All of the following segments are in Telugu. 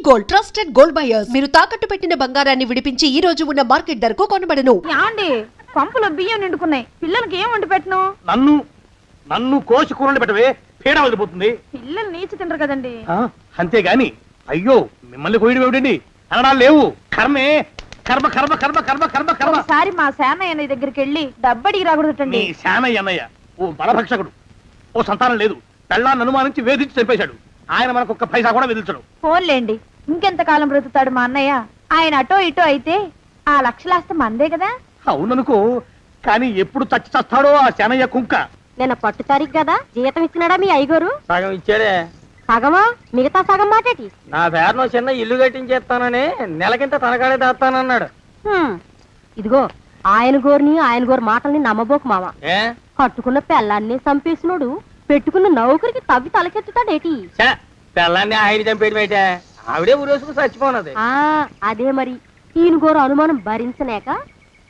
Gold trusted gold buyers. మీరు తాకట్టు పెట్టిన బంగారాన్ని విడిపించి ఈ రోజు ఉన్న మార్కెట్ ధరకు కొనబడను. యాండి పంపులో బియ్యం నిండుకున్నాయి, పిల్లలకి ఏం వండి పెట్టను? నన్ను కోసి కూరలు పెట్టవే, పీడ వదిలిపోతుంది. పిల్లలు నీచి తినరు కదండి. అంతేగాని అయ్యో మిమ్మల్ని కోయడం ఏమిటండి, అనడాలు లేవు. కర్మే కర్మ కర్మ కర్మ కర్మ కర్మ కర్మ. ఒకసారి మా శానయ్య అన్నయ్య దగ్గరికి వెళ్ళి డబ్బడికి రాకూడదటండి. నీ శానయ్య అన్నయ్య ఓ బలభక్షకుడు, ఓ సంతానం లేదు, పెళ్ళాన్ని అనుమానించి వేధించి చంపేశాడు. ఆయన మనకు ఒక్క పైసా కూడా విధించడు. ఫోన్లేండి, ఇంకెంత కాలం బ్రతుకుతాడు మా అన్నయ్య? ఆయన అటో ఇటో అయితే ఆ లక్షలాస్తి మందే కదా. అవుననుకో, కానీ ఎప్పుడు చస్తాడో ఆ శానయ్య కుంక. నిన్న పట్టు తారీఖు కదా, జీతం ఇచ్చినాడా మీ అయ్యగారు? సగం ఇచ్చాడే. సగమా? మిగతా సగం మాటేటి? నా పేరులో చిన్న ఇల్లు కట్టించేస్తానని నెలకింత తనకాడే దాస్తానన్నాడు. ఇదిగో ఆయన గోరు మాటల్ని నమ్మబోకు మావా. ఏ కట్టుకున్న పెళ్ళాన్ని చంపేసినోడు పెట్టుకున్న నౌకరికి తవ్వి తలకెత్తుతాడేటి? పిల్లాన్ని ఆయన చంపేయడం ఏంటే, ఆవిడే ఊరేసుకుని చచ్చిపోనది. అదే మరి, ఈయన గోరు అనుమానం భరించలేక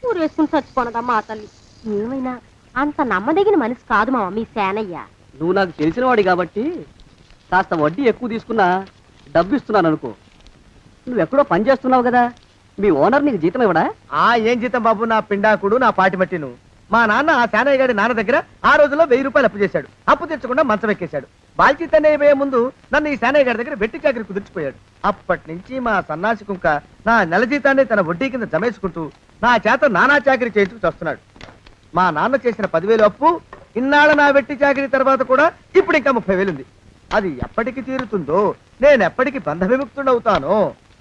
ఊరేసుకుని చచ్చిపోనదమ్మా ఆ తల్లి. ఏమైనా అంత నమ్మదగిన మనిషి కాదు మావా మీ సేనయ్య. నువ్వు నాకు తెలిసిన వాడి కాబట్టి కాస్త వడ్డీ ఎక్కువ తీసుకున్నా డబ్బు ఇస్తున్నాను అనుకో. నువ్వెక్కడో పని చేస్తున్నావు కదా, మీ ఓనర్ నీకు జీతం ఇవ్వడా? ఏం జీతం బాబు, నా పిండాకుడు, నా పాటి మట్టిను. మా నాన్న ఆ శానయ్య గారి నాన్న దగ్గర ఆ రోజుల్లో 1000 రూపాయలు అప్పు చేశాడు. అప్పు తెచ్చకుండా మంచం ఎక్కేశాడు. బాల్చితనే పోయే ముందు నన్ను ఈ శానయ్య గారి దగ్గర వెట్టి చాకరి కుదిర్చిపోయాడు. అప్పటి నుంచి మా సన్నాసి కుంక నా నెల జీతాన్ని తన వడ్డీ కింద జమేసుకుంటూ నా చేత నానా చాకరీ చేయించుకు వస్తున్నాడు. మా నాన్న చేసిన 10,000 అప్పు ఇన్నాళ్ళ నా వెట్టి చాకరీ తర్వాత కూడా ఇప్పుడు ఇంకా 30,000 ఉంది. అది ఎప్పటికి తీరుతుందో, నేను ఎప్పటికి బంధ విముక్తుడవుతానో.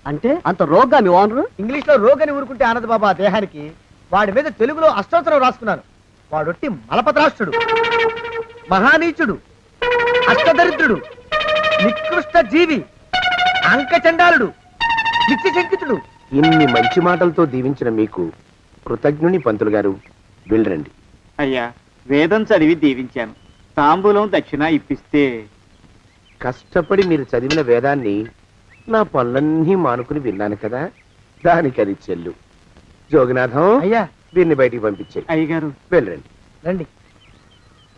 అంటే అంత రోగ్గా మీ ఓనరు? ఇంగ్లీష్ లో రోగని ఊరుకుంటే ఆనంద్ బాబా దేహానికి, వాడి మీద తెలుగులో అష్టోత్తరం రాసుకున్నాను. వాడొట్టి మలపత్రాష్ట్రుడు, మహానీచుడు, అష్టదరిద్రుడు, నికృష్ట జీవి, అంకచండాలుడు, నిత్యశంకితుడు. ఇన్ని మంచి మాటలతో దీవించిన మీకు కృతజ్ఞుని పంతులు గారు. వెళ్ళరండి. అయ్యా, వేదం చదివి దీవించాను, తాంబూలం దక్షిణ ఇప్పిస్తే. కష్టపడి మీరు చదివిన వేదాన్ని నా పనులన్నీ మానుకుని విన్నాను కదా, దానికి అది చెల్లు. జోగినాథం, అయ్యా దీన్ని బయటికి పంపించే. అయ్యగారు వెళ్ళరండి. రండి.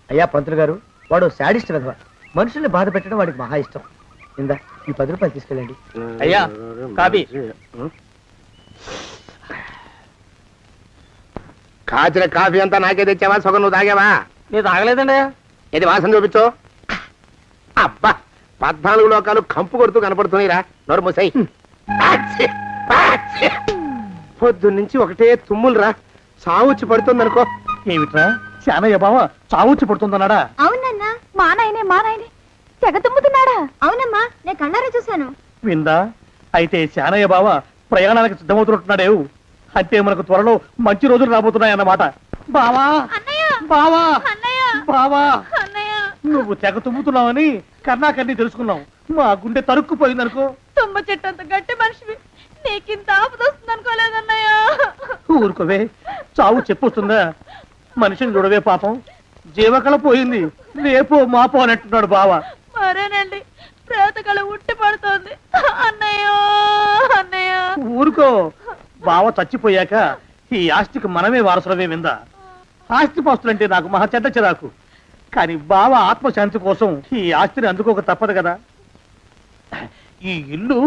అయ్యా పంతులు గారు, వాడు శాడిస్ట్ విధవ. మనుషుల్ని బాధ పెట్టడం వాడికి మహా ఇష్టం. ఇందా ఈ 10 రూపాయలు తీసుకెళ్ళండి. అయ్యా కాపీ. కాచిన కాఫీ అంతా నాకే తెచ్చావా? సగం నువ్వు తాగావా? నేను తాగలేదండి. ఇది వాసన చూపించు. అబ్బా, 14 లోకాలు కంపు కొడుతూ కనపడుతున్నాయిరా. నోరు మూసాయి. పొద్దున్నుంచి ఒకటే తుమ్ములురా, సావుచ్చి పడుతుందనుకో. ఏమిట్రా శానయ్య బావ చావుచ్చి పడుతుందన్నాడా? అవునన్నా, మా నాయనే తెగ తుమ్ముతున్నాడా? అవునమ్మా, నేను కన్నారా చూశాను. విందా? అయితే శానయ్య బావ ప్రయాణానికి సిద్ధమవుతున్నట్టున్నాడేవు. అంటే మనకు త్వరలో మంచి రోజులు రాబోతున్నాయన్నమాట. బావా బావా బావా, నువ్వు తెగ తుమ్ముతున్నావని కన్నాకన్నీ తెలుసుకున్నావు. మా గుండె తరుక్కుపోయిందనుకో. తుమ్మ చెట్టు అంత గట్టి మనిషివి, నీకింత ఆపద వస్తుంది అనుకోలేదన్నయ్య. ఊరుకోవే, చావు చెప్పొస్తుందా? మనిషిని చూడవే పాపం, జీవకళ పోయింది, రేపో మాపో అనంటున్నాడు బావ. మరేనండి, ప్రేతకళ ఉట్టి పడుతోంది అన్నయ్యో అన్నయ్య. ఊరుకో, బావ చచ్చిపోయాక ఈ ఆస్తికి మనమే వారసులమే. విందా? ఆస్తిపాస్తులంటే నాకు మహా చెడ్డ చిరాకు, కానీ బావ ఆత్మశాంతి కోసం ఈ ఆస్తిని అందుకోక తప్పదు కదా. ఈ ఇల్లు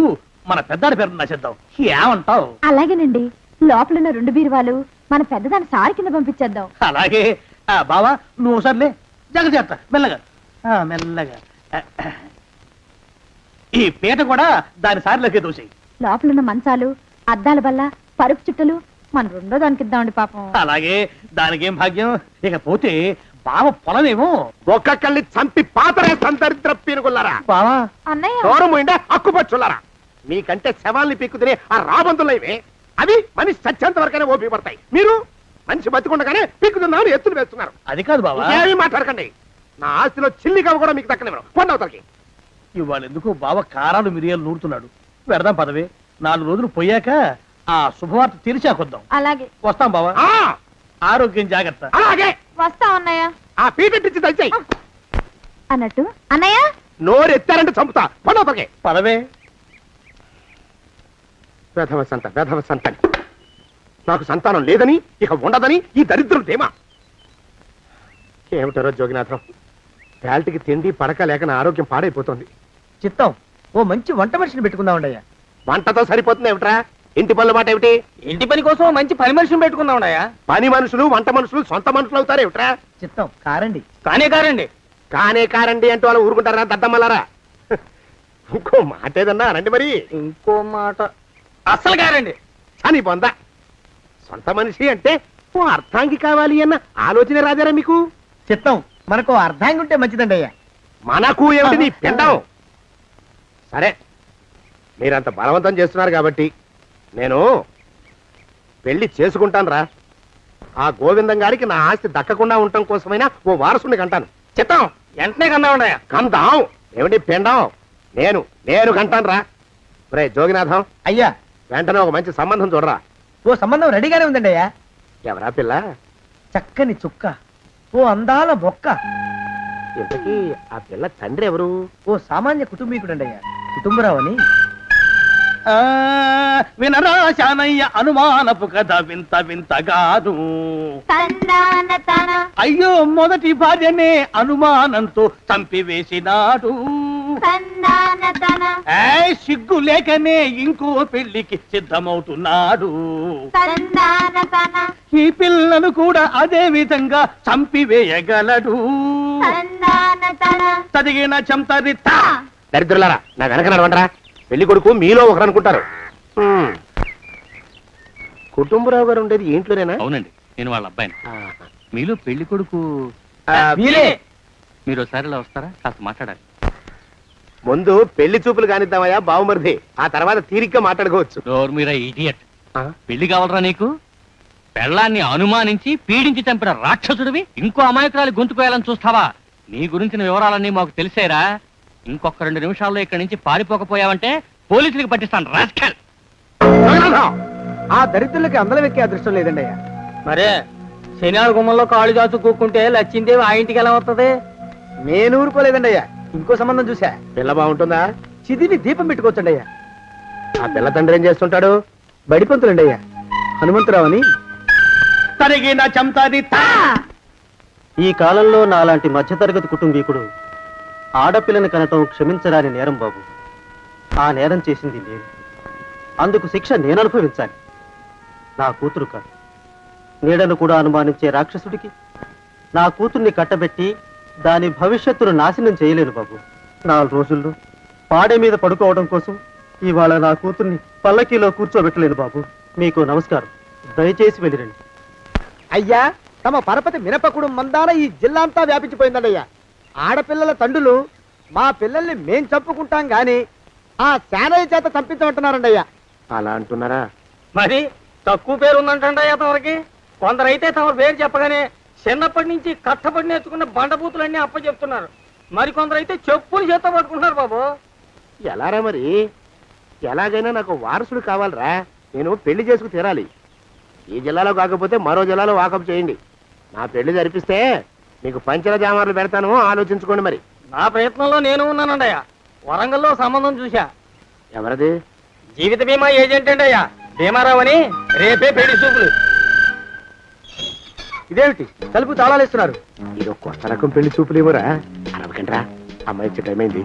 మన పెద్దాడి పేరు నచ్చేద్దాం, ఏమంటావు? అలాగేనండి, లోపలున్న 2 బీరువాలు మన పెద్దదాని సారి కింద పంపించేద్దాం. అలాగే. బావా నువ్వు సర్లే, జాగ్రత్త, మెల్లగా మెల్లగా. ఈ పీట కూడా దాని సారిలోకి దూసేయి. లోపలున్న మంచాలు, అద్దాల బల్ల, పరుపు చుట్టలు మన 2వ దానికి ఇద్దామండి పాపం. అలాగే, దానికేం భాగ్యం. ఇకపోతే బావ పొలమేమో ఒక్కొక్కల్ని చంపి పాతరే సందరిద్ర పీనుకున్నారా. బావా అన్నయ్య, దూరముండే అక్కుపచ్చులారా. మీకంటే శవాల్ని పీక్కుతినే ఆ రాబందులైవే, అవి మనిషి చచ్చేంత వరకనే ఓపి పడతాయి. మీరు మనిషి బతికుండగానే పీక్కుతున్నామని ఎత్తులు వేస్తున్నారు. అది కాదు బావా, ఏమీ మాట్లాడకండి. నా ఆస్తిలో చిల్లికవ కూడా మీకు దక్కనివ్వరు. పొందవతలకి. ఇవాళ ఎందుకు బావ కారాలు మిరియాలు నూరుతున్నాడు. పెడదాం పదవే, 4 రోజులు పోయాక ఆ శుభవార్త తెరిచాకొద్దాం. అలాగే వస్తాం బావా. ఆరోగ్యం జాగ్రత్త. అలాగే వస్తాం అన్నయ్య. ఆ పీటెట్టించి దయచేయి. అన్నట్టు అన్నయ్య, నోరు ఎత్తారంటే చంపుతా. పొందవతలకి. పదవే. వేధవ సంతానం. నాకు సంతానం లేదని, ఇక ఉండదని ఈ దరిద్రులు ధీమా. ఏమిటారో జోగినాథం, వేల్టికి తిండి పడక లేక నా ఆరోగ్యం పాడైపోతుంది. చిత్తం, ఓ మంచి వంట మనిషిని పెట్టుకుందామండి అయ్యా. వంటతో సరిపోతుంది ఏమిట్రా? ఇంటి పనుల మాట ఏమిటి? ఇంటి పని కోసం మంచి పని మనిషిని పెట్టుకుందామయ్యా. పని మనుషులు వంట మనుషులు సొంత మనుషులు అవుతారు ఏమిట్రా? చిత్తం కారండి. కానే కారండి. కానే కారండి అంటూ వాళ్ళు ఊరుకుంటారా దద్దమ్మలారా? ఇంకో మాట ఏదన్నా రండి మరి. ఇంకో మాట అస్సలు కారండి. అని పొందా సొంత మనిషి అంటే ఓ అర్థాంగి కావాలి అన్న ఆలోచన రాజారా మీకు? చిత్తం మనకు అర్ధాంగి ఉంటే మంచిదండి అయ్యా. మనకు ఏమిటి నీ పిండం? సరే మీరంత బలవంతం చేస్తున్నారు కాబట్టి నేను పెళ్లి చేసుకుంటాను రా. ఆ గోవిందం గారికి నా ఆస్తి దక్కకుండా ఉండటం కోసమైనా ఓ వారసుని కంటాను. చిత్తం వెంటనే కన్నామయ్యా. కందాం ఏమిటి పిండం? నేను కంటాను రా. రే జోగినాథం, అయ్యా వెంటనే ఒక మంచి సంబంధం చూడరా. ఓ సంబంధం రెడీగానే ఉందండి అయ్యా. ఎవరా పిల్ల? చక్కని చుక్క, ఓ అందాల బొక్క, ఇంతకీ ఆ పిల్ల తండ్రి ఎవరు? ఓ సామాన్య కుటుంబీకుడండి అయ్యా, కుటుంబరావు అని. వినరా శానయ్య అనుమానపు కథ వింత వింతగాను. అయ్యో మొదటి భార్యనే అనుమానంతో చంపివేసినాడు. సిగ్గు లేకనే ఇంకో పెళ్లికి సిద్ధమవుతున్నాడు. ఈ పిల్లను కూడా అదే విధంగా చంపివేయగలడు. తదిగిన చంతరిత. దరిద్రులారా నా వెనక నడవంటరా. పెళ్లి కొడుకు మీలో ఒకరు అనుకుంటారు. కుటుంబరావు గారు ఉండేది ఇంట్లోనేనా? అవునండి, నేను వాళ్ళ అబ్బాయిని. ఆహా. మీలో పెళ్లి కొడుకు మీరే. మీరు ఒకసారి ఇలా వస్తారా? కాస్త మాట్లాడాలి. ముందు పెళ్లి చూపులు కానిద్దామయ్యా బావుమరిది, ఆ తర్వాత తీరిగ్గా మాట్లాడుకోవచ్చు. డోర్ మీరా ఇడియట్. ఆ? పెళ్లి కావాలరా నీకు? పెళ్ళాన్ని అనుమానించి పీడించి చంపిన రాక్షసుడివి ఇంకో అమాయకురాలి గొంతుకోయాలని చూస్తావా? నీ గురించిన వివరాలన్నీ మాకు తెలిసేరా. ఇంకొక 2 నిమిషాల్లో ఇక్కడి నుంచి పారిపోకపోయావంటే పోలీసులకు పట్టిస్తాను. రాస్కల్. ఆ దరిద్రులకి అందలం ఎక్కే అదృష్టం లేదండి అయ్యా. మరే శనివారం గుమ్మంలో కాళ్ళు దాచు కూకుంటే లచ్చిందేవి ఆ ఇంటికి ఎలా వస్తుంది? నేను ఊరుకోలేదండి అయ్యా. ఇంకో సంబంధం చూసా. పిల్ల బాగుంటుందా? చిదివి దీపం పెట్టుకోవచ్చండి అయ్యా. ఆ పిల్ల తండ్రి ఏం చేస్తుంటాడు? బడిపంతులండి అయ్యా, హనుమంతరావు అని. తరిగిన చంతరిత. ఈ కాలంలో నాలాంటి మధ్యతరగతి కుటుంబీకుడు ఆడపిల్లని కనటం క్షమించరాని నేరం బాబు. ఆ నేరం చేసింది నేను. అందుకు శిక్ష నేను అనుభవించాలి. నా కూతురు కాదు. నీడను కూడా అనుమానించే రాక్షసుడికి నా కూతుర్ని కట్టబెట్టి దాని భవిష్యత్తును నాశనం చేయలేను బాబు. 4 రోజుల్లో పాడే మీద పడుకోవడం కోసం ఇవాళ నా కూతుర్ని పల్లకీలో కూర్చోబెట్టలేను బాబు. మీకు నమస్కారం. దయచేసి వెళ్ళిరండి. అయ్యా తమ పరపతి మినపకుడు మందాన ఈ జిల్లా అంతా వ్యాపించిపోయిందండి అయ్యా. ఆడపిల్లల తండ్రులు మా పిల్లల్ని మేం చంపుకుంటాం గాని ఆ శానయ్య చేత చంపించమంటున్నారండి అయ్యా. అలా అంటున్నారా? మరి తక్కువ పేరు ఉందంటయ్యా తమరికి. కొందరైతే తమ పేరు చెప్పగానే చిన్నప్పటి నుంచి కట్టబడి నేర్చుకున్న బండబూతులన్నీ అప్పచెప్తున్నారు. మరి కొందరైతే చెప్పులు చేత పట్టుకుంటున్నారు బాబు. ఎలారా మరి? ఎలాగైనా నాకు వారసుడు కావాలరా. నేను పెళ్లి చేసుకు తీరాలి. ఈ జిల్లాలో కాకపోతే మరో జిల్లాలో వాకప్ చేయండి. నా పెళ్లి జరిపిస్తే మీకు పంచల జామార్లు పెడతాను, ఆలోచించుకోండి మరి. నా ప్రయత్నంలో నేను ఉన్నానండయ్యా. వరంగల్లో సంబంధం చూశా. ఎవరది? జీవిత బీమా ఏజెంట్ అండి అయ్యా, భీమారావు అని. రేపే పెళ్లి చూపులు. ఇదేమిటి తలుపు తాళాలేస్తున్నారు? ఇది ఒక కొత్త రకం పెళ్లి చూపులేమోరా. అరవకండ్రా, అమ్మాయి ఇచ్చే టైం అయింది.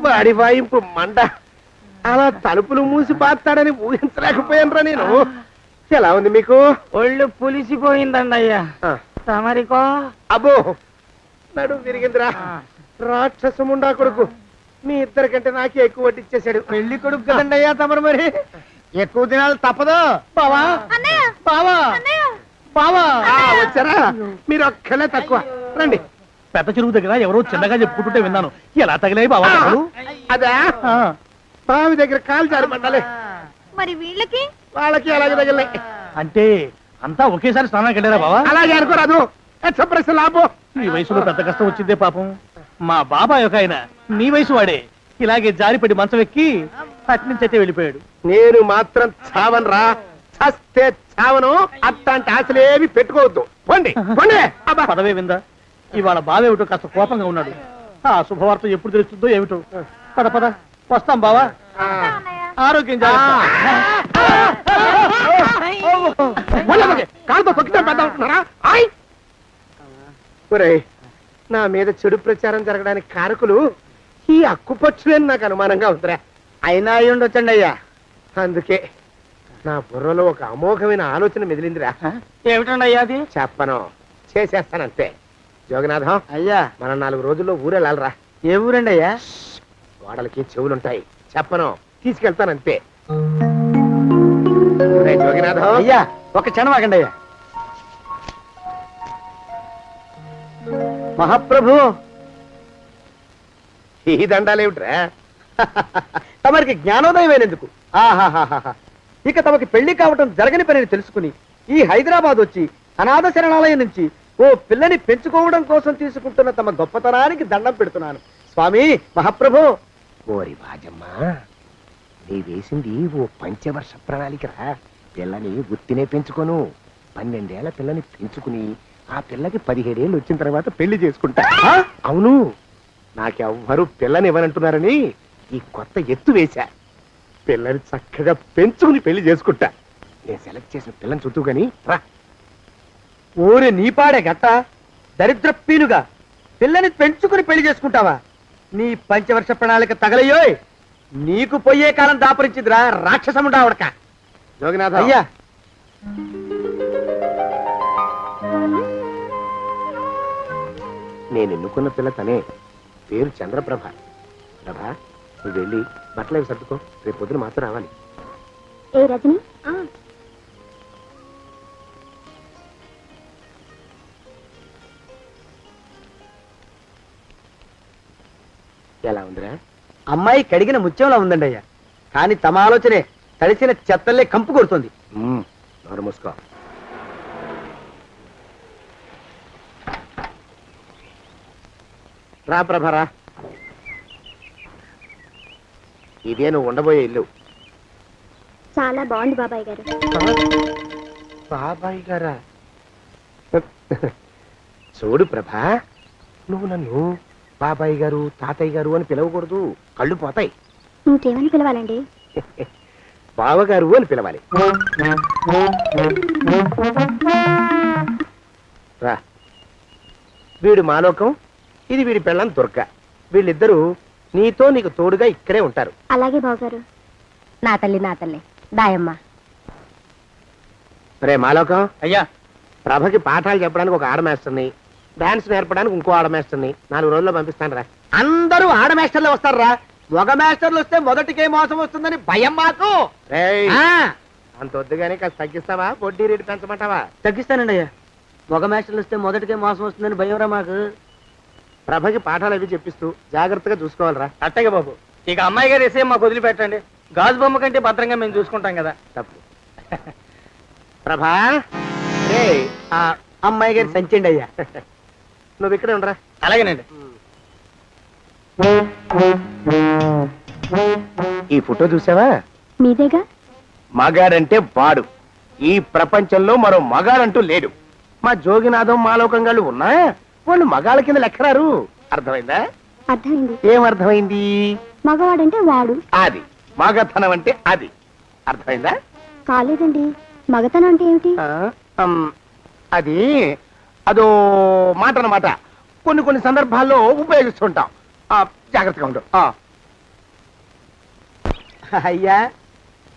వాడి వాయింపు మంట. అలా తలుపులు మూసి పాతాడని ఊహించలేకపోయానురా నేను. ఎలా ఉంది మీకు? ఒళ్ళు పులిసిపోయిందండి అయ్యా. ఆ, తమరికో? అబ్బో నడు విరిగిందిరా. రాక్షసముండా కొడుకు మీ ఇద్దరికంటే నాకే ఎక్కువ వడ్డిచ్చేశాడు. పెళ్లి కొడుకు కదండి అయ్యా తమరు, మరి ఎక్కువ దినాలు తప్పదు. బావా బావా బావా. వచ్చారా? మీరు ఒక్కలే తక్కువ. రండి. పెద్ద చెరువు దగ్గర ఎవరో చిన్నగా చెప్పుకుంటుంటే విన్నాను. ఎలా తగిలాయి బావా దెబ్బలు? అదా బావి దగ్గర కాలు జారి పడ్డాలే. మరి వీళ్ళకి వాళ్ళకి అలాగే తగిలినాయి. అంటే అంతా ఒకేసారి స్నానానికి వెళ్ళారా బావా? అలాగే అనుకోరాదు. ఎక్స్ప్రెస్ లాభో. ఈ వయసులో పెద్ద కష్టం వచ్చిందే పాపం. మా బాబాయ్ ఒక ఆయన నీ వయసు వాడే ఇలాగే జారిపడి మంచం ఎక్కి అట్నుంచైతే వెళ్ళిపోయాడు. నేను మాత్రం చావను రా. చస్తే చావను. అట్లాంటి ఆశలేవి పెట్టుకోవద్దు. పోండి పోండి. అబ్బా. పదవే విందా. ఇవాళ బావేమిటో కాస్త కోపంగా ఉన్నాడు. ఆ శుభవార్త ఎప్పుడు తెలుస్తుందో ఏమిటో. పద పద వస్తాం బావా. ఆరోగ్యం జాగ్రత్త. ఒరేయ్, నా మీద చెడు ప్రచారం జరగడానికి కారకులు ఈ అక్కుపక్షులని నాకు అనుమానంగా ఉందిరా. అయినా అయి ఉండొచ్చండి అయ్యా. అందుకే నా బుర్రలో ఒక అమోఘమైన ఆలోచన మెదిలిందిరా. ఏమిటండి అయ్యా అది? చెప్పను, చేసేస్తానంతే. జోగనాథం, అయ్యా, మనం 4 రోజుల్లో ఊరెళ్ళాలరా. ఏ ఊరండి అయ్యా? గోడలకి చెవులుంటాయి, చెప్పను, తీసుకెళ్తానంతే. ఒరేయ్ జోగినాథం, అయ్యా ఒక క్షణం ఆగండి అయ్యా. మహాప్రభు, ఈ దండాలేమిట్రా? తమరికి జ్ఞానోదయం అయినందుకు ఆహాహాహా. ఇక తమకి పెళ్లి కావటం జరగని పనిని తెలుసుకుని ఈ హైదరాబాద్ వచ్చి అనాథ శరణాలయం నుంచి ఓ పిల్లని పెంచుకోవడం కోసం తీసుకుంటున్న తమ గొప్పతనానికి దండం పెడుతున్నాను స్వామి. మహాప్రభు, ఓరి బాజమ్మా, నీ వేసింది ఓ పంచవర్ష ప్రణాళికరా. పిల్లని గుర్తినే పెంచుకోను, 12 ఏళ్ల పిల్లని పెంచుకుని ఆ పిల్లకి 17 ఏళ్ళు వచ్చిన తర్వాత పెళ్లి చేసుకుంటా. అవును, నాకెవ్వరూ పిల్లని ఇవ్వనంటున్నారని ఈ కొత్త ఎత్తు వేశా. పిల్లని చక్కగా పెంచుకుని పెళ్లి చేసుకుంటా. నేను సెలెక్ట్ చేసిన పిల్లని చుట్టూ గాని రా. ఓరి నీపాడే గట్ట దరిద్ర పీనుగా పిల్లని పెంచుకుని పెళ్లి చేసుకుంటావా? నీ పంచవర్ష ప్రణాళిక తగలయ్యోయ్. నీకు పోయే కాలం దాపరించిందిరా రాక్షసముడా ఉడక. జోగినాథ, అయ్యా, నేను ఎన్నుకున్న పిల్ల తనే. పేరు చంద్రప్రభ. ప్రభ, నువ్వు వెళ్ళి బట్టలు అవి సర్దుకో, రేపు పొద్దున మాత్రం రావాలి. ఏ రజని, ఎలా ఉందిరా? అమ్మాయి కడిగిన ముత్యంలా ఉందండి అయ్యా. కానీ తమ ఆలోచనే తడిసిన చెత్తల్లే కంపు కొడుతుంది. నోరు మూసుకో. రా ప్రభరా, ఇదే నువ్వు ఉండబోయే ఇల్లు. చాలా బాగుంది బాబాయ్ గారు. బాబాయ్ గారా? చూడు ప్రభా, నువ్వు నన్ను బాబాయ్ గారు, తాతయ్య గారు అని పిలవకూడదు, కళ్ళు పోతాయి. ఇంకేమని పిలవాలండి? బావగారు అని పిలవాలి. రా, వీడు మాలోకం, ఇది వీడి పెళ్ళం దుర్గ. వీళ్ళిద్దరూ నీతో నీకు తోడుగా ఇక్కడే ఉంటారు. అలాగే బావగారు. నా తల్లి నా తల్లి దాయమ్మ. రే మాలోకం, అయ్యా, ప్రభకి పాఠాలు చెప్పడానికి ఒక ఆడమేస్టర్ని, డాన్స్ నేర్పడానికి ఇంకో ఆడమేస్టర్ని 4 రోజుల్లో పంపిస్తాను రా. అందరూ ఆడ మాస్టర్లు వస్తారా? మగ మాస్టర్లు వస్తే మొదటికే మోసం వస్తుందని భయం మాకు. రేయ్, ఆ, అంత వద్దుగానే కాస్త తగ్గిస్తావా? వడ్డీ రేటు పెంచమంటావా? తగ్గిస్తానండి అయ్యా. మగ మాస్టర్లు వస్తే మొదటికే మోసం వస్తుందని భయంరా మాకు. ప్రభకి పాఠాలు అవి చెప్పిస్తూ జాగ్రత్తగా చూసుకోవాలిరా. అట్టగే బాబు. ఇక అమ్మాయి గారు వేసే మాకు వదిలిపెట్టండి. గాజు బొమ్మ కంటే భద్రంగా మేము చూసుకుంటాం కదా. తప్పు. ప్రభా, రేయ్, ఆ అమ్మాయి గారి సంచండి అయ్యా. నువ్వు ఇక్కడే ఉండరా. అలాగేనండి. ఈ ఫోటో చూసావా? మీదేగా. మగాడంటే వాడు. ఈ ప్రపంచంలో మరో మగాడంటూ లేడు. మా జోగినాథం మాలోకంగాళ్ళు ఉన్నా వాళ్ళు మగాళ్ళ కింద లెక్కరారు. అర్థమైందా? అర్థమైంది. ఏం అర్థమైంది? మగవాడంటే వాడు. అది మగతనం అంటే అది. అర్థమైందా? కాలేదండి. మగతనం అంటే ఏమిటి? అది అదో మాట అన్నమాట. కొన్ని సందర్భాల్లో ఉపయోగిస్తుంటాం. జాగ్రత్తగా ఉండు. అయ్యా,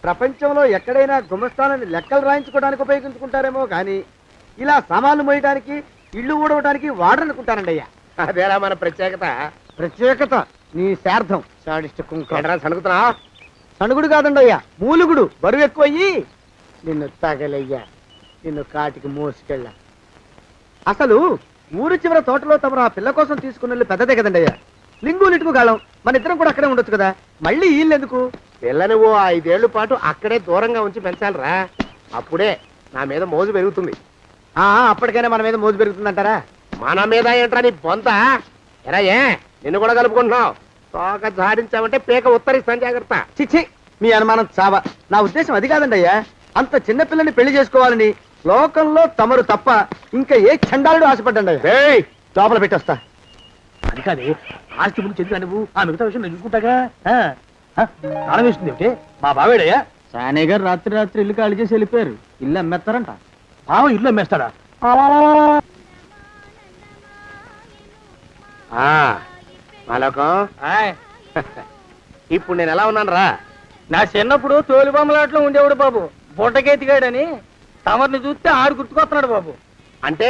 ప్రపంచంలో ఎక్కడైనా గుమస్థానాన్ని లెక్కలు రాయించుకోవడానికి ఉపయోగించుకుంటారేమో కానీ ఇలా సామాన్లు మోయడానికి, ఇల్లు ఊడవడానికి వాడరనుకుంటానండి అయ్యా. అదేరా మన ప్రత్యేకత. ప్రత్యేకత నీ శార్థం. సాడిస్ట్ కుంకరా సనుగుతున్నా. సణుగుడు కాదండి అయ్యా, మూలుగుడు. బరువు ఎక్కువయ్యి నిన్ను తగలయ్యా, నిన్ను కాటికి మోసుకెళ్ళా. అసలు ఊరు చివర తోటలో తమరు ఆ పిల్ల కోసం తీసుకున్న పెద్దదే కదండి అయ్యా. లింగు లిటుకు కాలం మన ఇద్దరం కూడా అక్కడే ఉండొచ్చు కదా. మళ్ళీ వీళ్ళు ఎందుకు? పిల్లని ఓ 5 ఏళ్ల పాటు అక్కడే దూరంగా ఉంచి పెంచాలిరా. అప్పుడే నా మీద మోజు పెరుగుతుంది. అప్పటికైనా మన మీద మోజు పెరుగుతుందంటారా? మన మీద ఏంట్రా నీ బొంత? ఎరా, ఏ నిన్ను కూడా కలుపుకుంటున్నావు? తోక జాడించావంటే పీక ఉత్తరిస్తాను, జాగ్రత్త. చిచ్చి, మీ అనుమానం చావా. నా ఉద్దేశం అది కాదండి అయ్యా. అంత చిన్న పిల్లని పెళ్లి చేసుకోవాలని లోకంలో తమరు తప్ప ఇంకా ఏ చండాలుడు ఆశపడ్డండి అయ్యా. ఏయ్, లోపల పెట్టొస్తా. అది కాదే, ఆస్తి ముందు చెందుగా నువ్వు ఆ మిగతా విషయం నేను చూసుకుంటాగా. తాళం వేస్తుంది ఏమిటి? మా బావేడయ్యా. సానే గారు రాత్రి ఇల్లు ఖాళీ చేసి వెళ్ళిపోయారు. ఇల్లు అమ్మేస్తారంట. బావ ఇల్లు అమ్మేస్తాడా? మాలోకం ఆయ్, ఇప్పుడు నేను ఎలా ఉన్నాను రా? నా చిన్నప్పుడు తోలు బొమ్మలాట్లో ఉండేవాడు బాబు, బుట్టకెత్తిగాడని. తమరిని చూస్తే ఆడు గుర్తుకొస్తున్నాడు బాబు. అంటే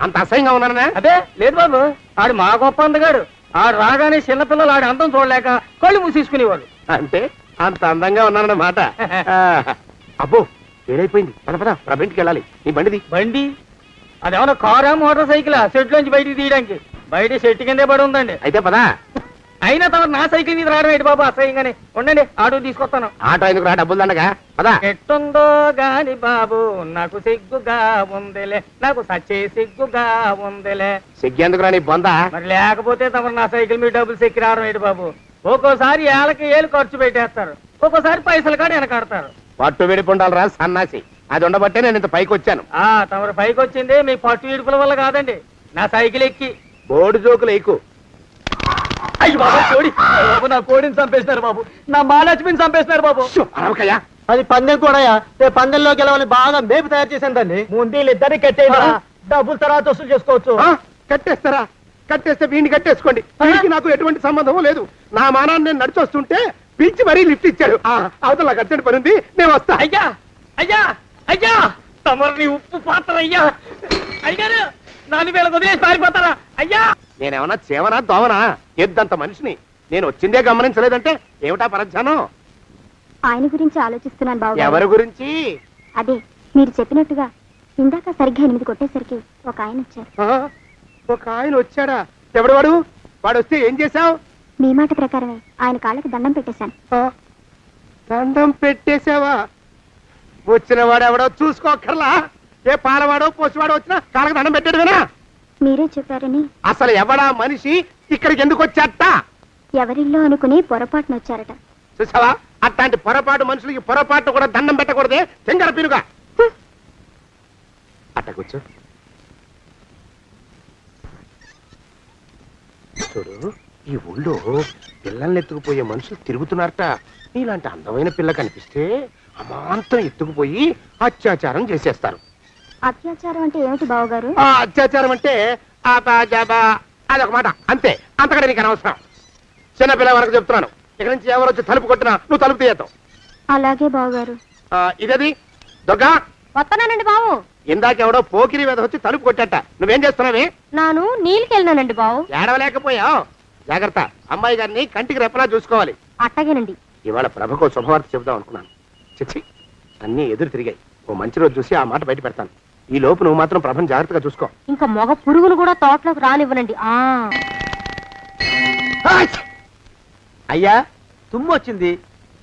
అంత అసహ్యంగా ఉన్నానా? అదే లేదు బాబు, ఆడు మా గొప్ప అందగాడు. ఆడు రాగానే చిన్నపిల్లలు ఆడి అందం చూడలేక కళ్ళు మూసేసుకునేవాడు. అంటే అంత అందంగా ఉన్నానన్నమాట. అబ్బో ఏడైపోయింది, పద పద ప్రభింటికి వెళ్ళాలి. నీ బండిది. బండి అదేమన్నా కారా మోటార్ సైకిల్ సెట్లోంచి బయటికి తీయడానికి? బయట చెట్టు కిందే పడి ఉందండి. అయితే పదా. అయినా తమ నా సైకిల్ మీద రావడం ఏంటి బాబు అసహ్యంగానే. ఉండండి ఆటో తీసుకొస్తాను. ఆటో ఎందుకు రా, డబ్బులు దండగా పదా. ఎట్టుందో గాని బాబు నాకు సిగ్గుగా ఉందిలే, నాకు సచ్చే సిగ్గుగా ఉందిలే. సిగ్గెందుకు రా నీ బొంద? మరి లేకపోతే తమరు నా సైకిల్ మీద డబ్బులు సెక్కి రావడం ఏంటి బాబు? ఒక్కోసారి ఏళ్ళకి ఏళ్ళు ఖర్చు పెట్టేస్తారు, ఒక్కోసారి పైసలు కాడ వెనకాడతారు. పట్టు విడిపుండాలి రా సన్నాసి. అది ఉండబట్టే నేను ఇంత పైకి వచ్చాను. తమరు పైకి వచ్చింది మీ పట్టు ఇడుపుల వల్ల కాదండి, నా సైకిల్ ఎక్కి. బోర్డు జోకులు ఎక్కువ. అయ్యి బాబు కోడి బాబు, నా కోడిని చంపేసినారు బాబు, నా మహాలక్ష్మిని చంపేసినారు బాబు. అరవకయ్యా. అది పందెం కూడా పందెంలో గెలవని బాగా మేపు తయారు చేశాను దాన్ని. ముందు ఇద్దరిని కట్టేయరా, డబ్బులు తర్వాత వసూలు చేసుకోవచ్చు. కట్టేస్తారా? కట్టేస్తే వీడిని కట్టేసుకోండి. వీడికి నాకు ఎటువంటి సంబంధం లేదు. నా మానాన్ని నేను నడిచొస్తుంటే పిలిచి మరీ లిఫ్ట్ ఇచ్చాడు. అవతల నాకు అర్జెంట్ పని ఉంది, నేను వస్తా. అయ్యా అయ్యా అయ్యా, తమరిని ఉప్పు పాత్ర అయ్యా. అయ్యారు నాన్న వేళ వదిలేసి పారిపోతారా అయ్యా? నేనేమన్నా చేవనా దోవనా? ఎద్దంత మనిషిని. నేను వచ్చిందే గమనించలేదంటే ఏమిటా పరధ్యానం? ఆయన గురించి ఆలోచిస్తున్నాను బాబు. ఎవరి గురించి? అదే మీరు చెప్పినట్టుగా ఇందాక సరిగ్గా 8 కొట్టేసరికి ఒక ఆయన వచ్చారు. ఒక ఆయన వచ్చాడా? ఎవడు వాడు? వాడు వస్తే ఏం చేశావు? మీ మాట ప్రకారమే ఆయన కాళ్ళకి దండం పెట్టేశాను. దండం పెట్టేశావా? వచ్చిన వాడు ఎవడో చూసుకోకర్లా. ఏ పాలవాడో పోసివాడో వచ్చినా కాళ్ళకి దండం పెట్టాడువేనా? మీరే చెప్పారని. అసలు ఎవడా మనిషి ఇక్కడికి ఎందుకు వచ్చాట? ఎవరిల్లో అనుకుని పొరపాటున వచ్చారట. చూసావా, అట్లాంటి పొరపాటు మనుషులకి పొరపాటు కూడా దండం పెట్టకూడదే. తెంగర పిరుగా అట్ట కూర్చో. చూడు, ఈ ఊళ్ళో పిల్లల్ని ఎత్తుకుపోయే మనుషులు తిరుగుతున్నారట. నీలాంటి అందమైన పిల్ల కనిపిస్తే అమాంతం ఎత్తుకుపోయి అత్యాచారం చేసేస్తారు. అత్యాచారం అంటే ఏమిటి బావగారు? ఆ అత్యాచారం అంటే అదొక మాట అంతే, అంతకంటే నీకు అనవసరం. చిన్నపిల్ల వరకు చెప్తున్నాను. ఇక్కడి నుంచి ఎవరు వచ్చి తలుపు కొట్టినా నువ్వు తలుపు తీయతావు. అలాగే బావగారు. ఇదది దుర్గా. వస్తానండి బావు. ఇందాకెవడో పోకిరి మీద వచ్చి తలుపు కొట్టట. నువ్వేం చేస్తున్నావే? నాను నీళ్ళకెళ్ళినానండి బావు. ఏడవలేకపోయావు. జాగ్రత్త, అమ్మాయి గారిని కంటికి రెప్పలా చూసుకోవాలి. అట్టగేనండి. ఇవాళ ప్రభకు శుభవార్త చెబుదాం అనుకున్నాను. చిచ్చి, అన్నీ ఎదురు తిరిగాయి. ఓ మంచి రోజు చూసి ఆ మాట బయట పెడతాను. ఈ లోపు నువ్వు మాత్రం ప్రభను జాగ్రత్తగా చూసుకో. ఇంకా మగ పురుగును కూడా తోటలోకి రానివ్వనండి. అయ్యా తుమ్ము వచ్చింది,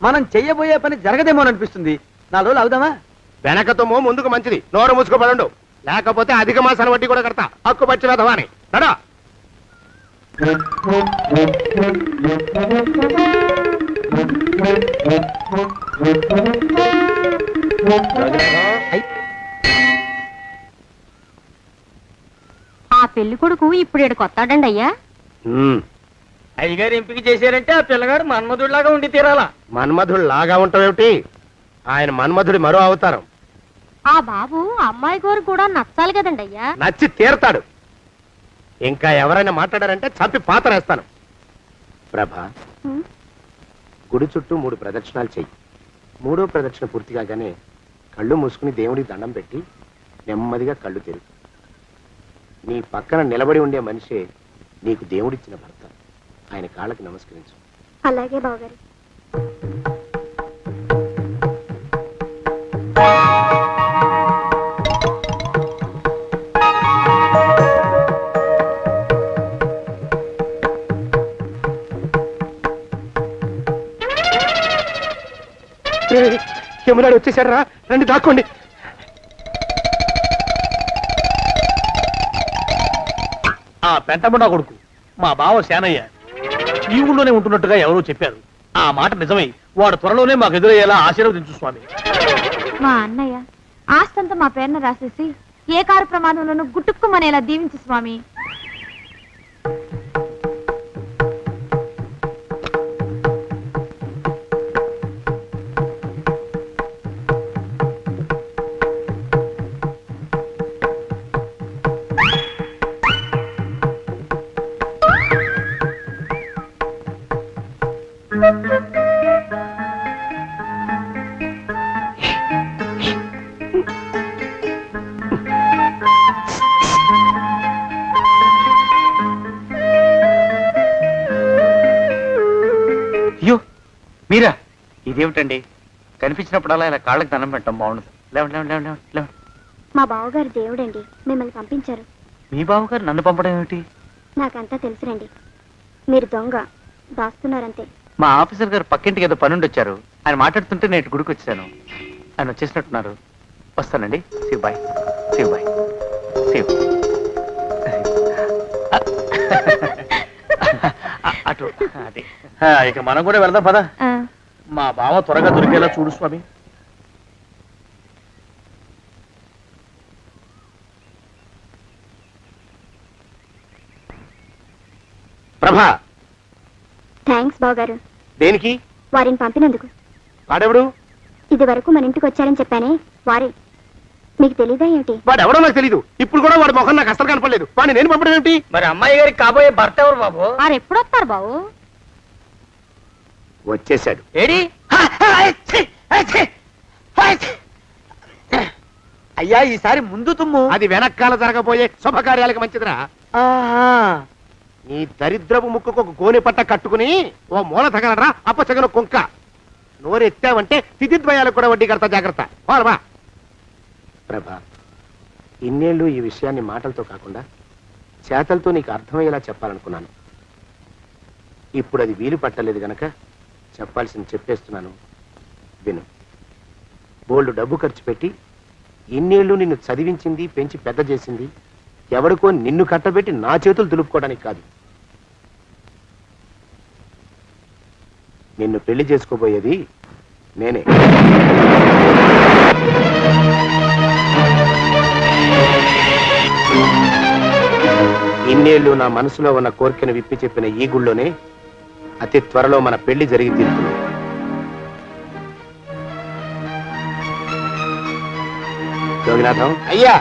మనం చెయ్యబోయే పని జరగదేమో అనిపిస్తుంది. 4 రోజులు అవుదామా? వెనకతోమో ముందుకు మంచిది. నోరు మూసుకోబడండు, లేకపోతే అధిక మాసాల వడ్డీ కూడా కడతా. హక్కు పచ్చి వేధవాని నడా. ఆ పెళ్లి కొడుకు ఇప్పుడు ఈడకి వస్తాడండి అయ్యా. అయ్యగారు ఎంపిక చేశారంటే ఆ పిల్లగాడు మన్మధుడిలాగా ఉండి తీరాలా. మన్మధుడు లాగా ఉంటావేమిటి? ఆయన మన్మధుడి మరో అవతారం. ఆ బాబు అమ్మాయి గారు కూడా నచ్చాలి కదండి అయ్యా. నచ్చి తీరతాడు. ఇంకా ఎవరైనా మాట్లాడారంటే చంపి పాతరేస్తాను. ప్రభా, గుడి చుట్టూ 3 ప్రదక్షిణాలు చెయ్యి. 3వ ప్రదక్షిణ పూర్తి కాగానే కళ్ళు మూసుకుని దేవుడికి దండం పెట్టి నెమ్మదిగా కళ్ళు తెరుగు. నీ పక్కన నిలబడి ఉండే మనిషే నీకు దేవుడిచ్చిన భర్త. ఆయన కాళ్ళకి నమస్కరించు. అలాగే బావగారు. యమునాడు వచ్చేసాడు రా, రండి దాక్కోండి. ఆ పెంటముడా కొడుకు మా బావ శానయ్య ఈ ఊళ్ళోనే ఉంటున్నట్టుగా ఎవరో చెప్పారు. ఆ మాట నిజమై వాడు త్వరలోనే మాకు ఎదురయ్యేలా ఆశీర్వదించు స్వామి. మా అన్నయ్య ఆస్తంతా మా పేరున రాసేసి ఏ కారు ప్రమాదంలోనూ గుట్టుక్కుమనేలా దీవించు స్వామి. మీరా? ఇదేమిటండి, కనిపించినప్పుడల్లా ఇలా కాళ్ళకి దండం పెట్టడం బాగుండదు. లేవండి లేవండి లేవండి లేవండి లేవండి. మా బావగారు దేవుడండి, మిమ్మల్ని పంపించారు. మీ బావగారు నన్ను పంపడం ఏమిటి? నాకంతా తెలుసురండి. మీరు దొంగ, దాస్తున్నారంతే. మా ఆఫీసర్ గారు పక్కింటికి ఏదో పనుండి వచ్చారు. ఆయన మాట్లాడుతుంటే నేను గుడికి వచ్చాను. ఆయన వచ్చేసినట్టున్నారు. వస్తానండి. బాయ్. బాయ్. అటు అదే. ఇక మనం కూడా వెళ్దాం పద. మా బావ త్వరగా దొరికేలా చూడు స్వామి. ప్రభా, థ్యాంక్స్ బావగారు, దేనికి? వారిని పంపినందుకు. వాడెవడు? ఇది వరకు మన ఇంటికి వచ్చారని చెప్పానే, వారే. మీకు తెలీదా ఏమిటి? వాడెవడో నాకు తెలీదు. ఇప్పుడు కూడా వాడి మొహం నాకు అసలు కనపడలేదు. వాడిని నేను పంపడం ఏమిటి? మరి అమ్మాయి గారికి కాబోయే భర్త ఎవరు బాబు? వారు ఎప్పుడు వస్తారు బాబు? వచ్చేశాడు. ఏడి? అయ్యా, ఈసారి ముందు తుమ్ము. అది వెనకాల జరగబోయే శుభకార్యాలకు మంచిదిరా. నీ దరిద్రపు ముక్కుకు ఒక గోనె పట్ట కట్టుకుని ఓ మూల తగలరా అప్పచగన కుంక. నోరెత్తావంటే తిథిద్వయాలకు కూడా వడ్డీ కడతా, జాగ్రత్త. పోరమా ప్రభా, ఇన్నేళ్ళు ఈ విషయాన్ని మాటలతో కాకుండా చేతలతో నీకు అర్థమయ్యేలా చెప్పాలనుకున్నాను. ఇప్పుడు అది వీలు పట్టలేదు గనక చెప్పాల్సింది చెప్పేస్తున్నాను, విను. బోల్డు డబ్బు ఖర్చు పెట్టి ఇన్నేళ్ళు నిన్ను చదివించింది, పెంచి పెద్ద చేసింది ఎవడికో నిన్ను కట్టబెట్టి నా చేతులు దులుపుకోవడానికి కాదు. నిన్ను పెళ్లి చేసుకోబోయేది నేనే. ఇన్నేళ్లు నా మనసులో ఉన్న కోరికను విప్పి చెప్పిన ఈ గుళ్ళోనే అతి త్వరలో మన పెళ్లి జరిగి తీరుతుంది. యోగినాథం అయ్యా,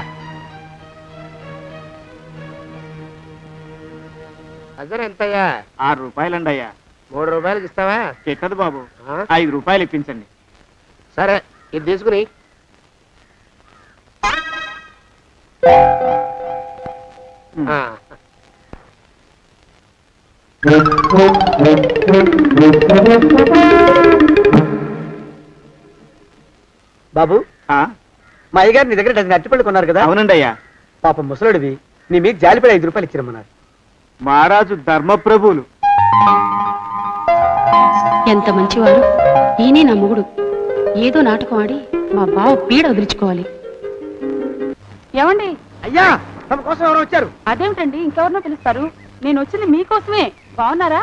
అజర్ ఎంతయ్యా? 6 రూపాయలండి అయ్యా. 3 రూపాయలకి ఇస్తావా? ఎక్కదు బాబు, 5 రూపాయలు ఇప్పించండి. సరే, ఇది తీసుకుని. బాబు, మా అయ్యగారు నీ దగ్గర డజన్ అరటిపళ్ళు కొన్నారు కదా? అవునండి అయ్యా. పాపం ముసలుడివి, నీ మీకు జాలిపడి 5 రూపాయలు ఇచ్చిరమ్మన్నారు. మహారాజు ధర్మప్రభువులు. ఎంత మంచివారు. ఈయనే నా మొగుడు. ఏదో నాటకం ఆడి మా బావ పీడ వదిలించుకోవాలి. ఏమండి? అయ్యా, తమ కోసం ఎవరో వచ్చారు. అదేమిటండి, ఇంకెవరినో పిలుస్తారు? నేను వచ్చింది మీకోసమే. బాగున్నారా?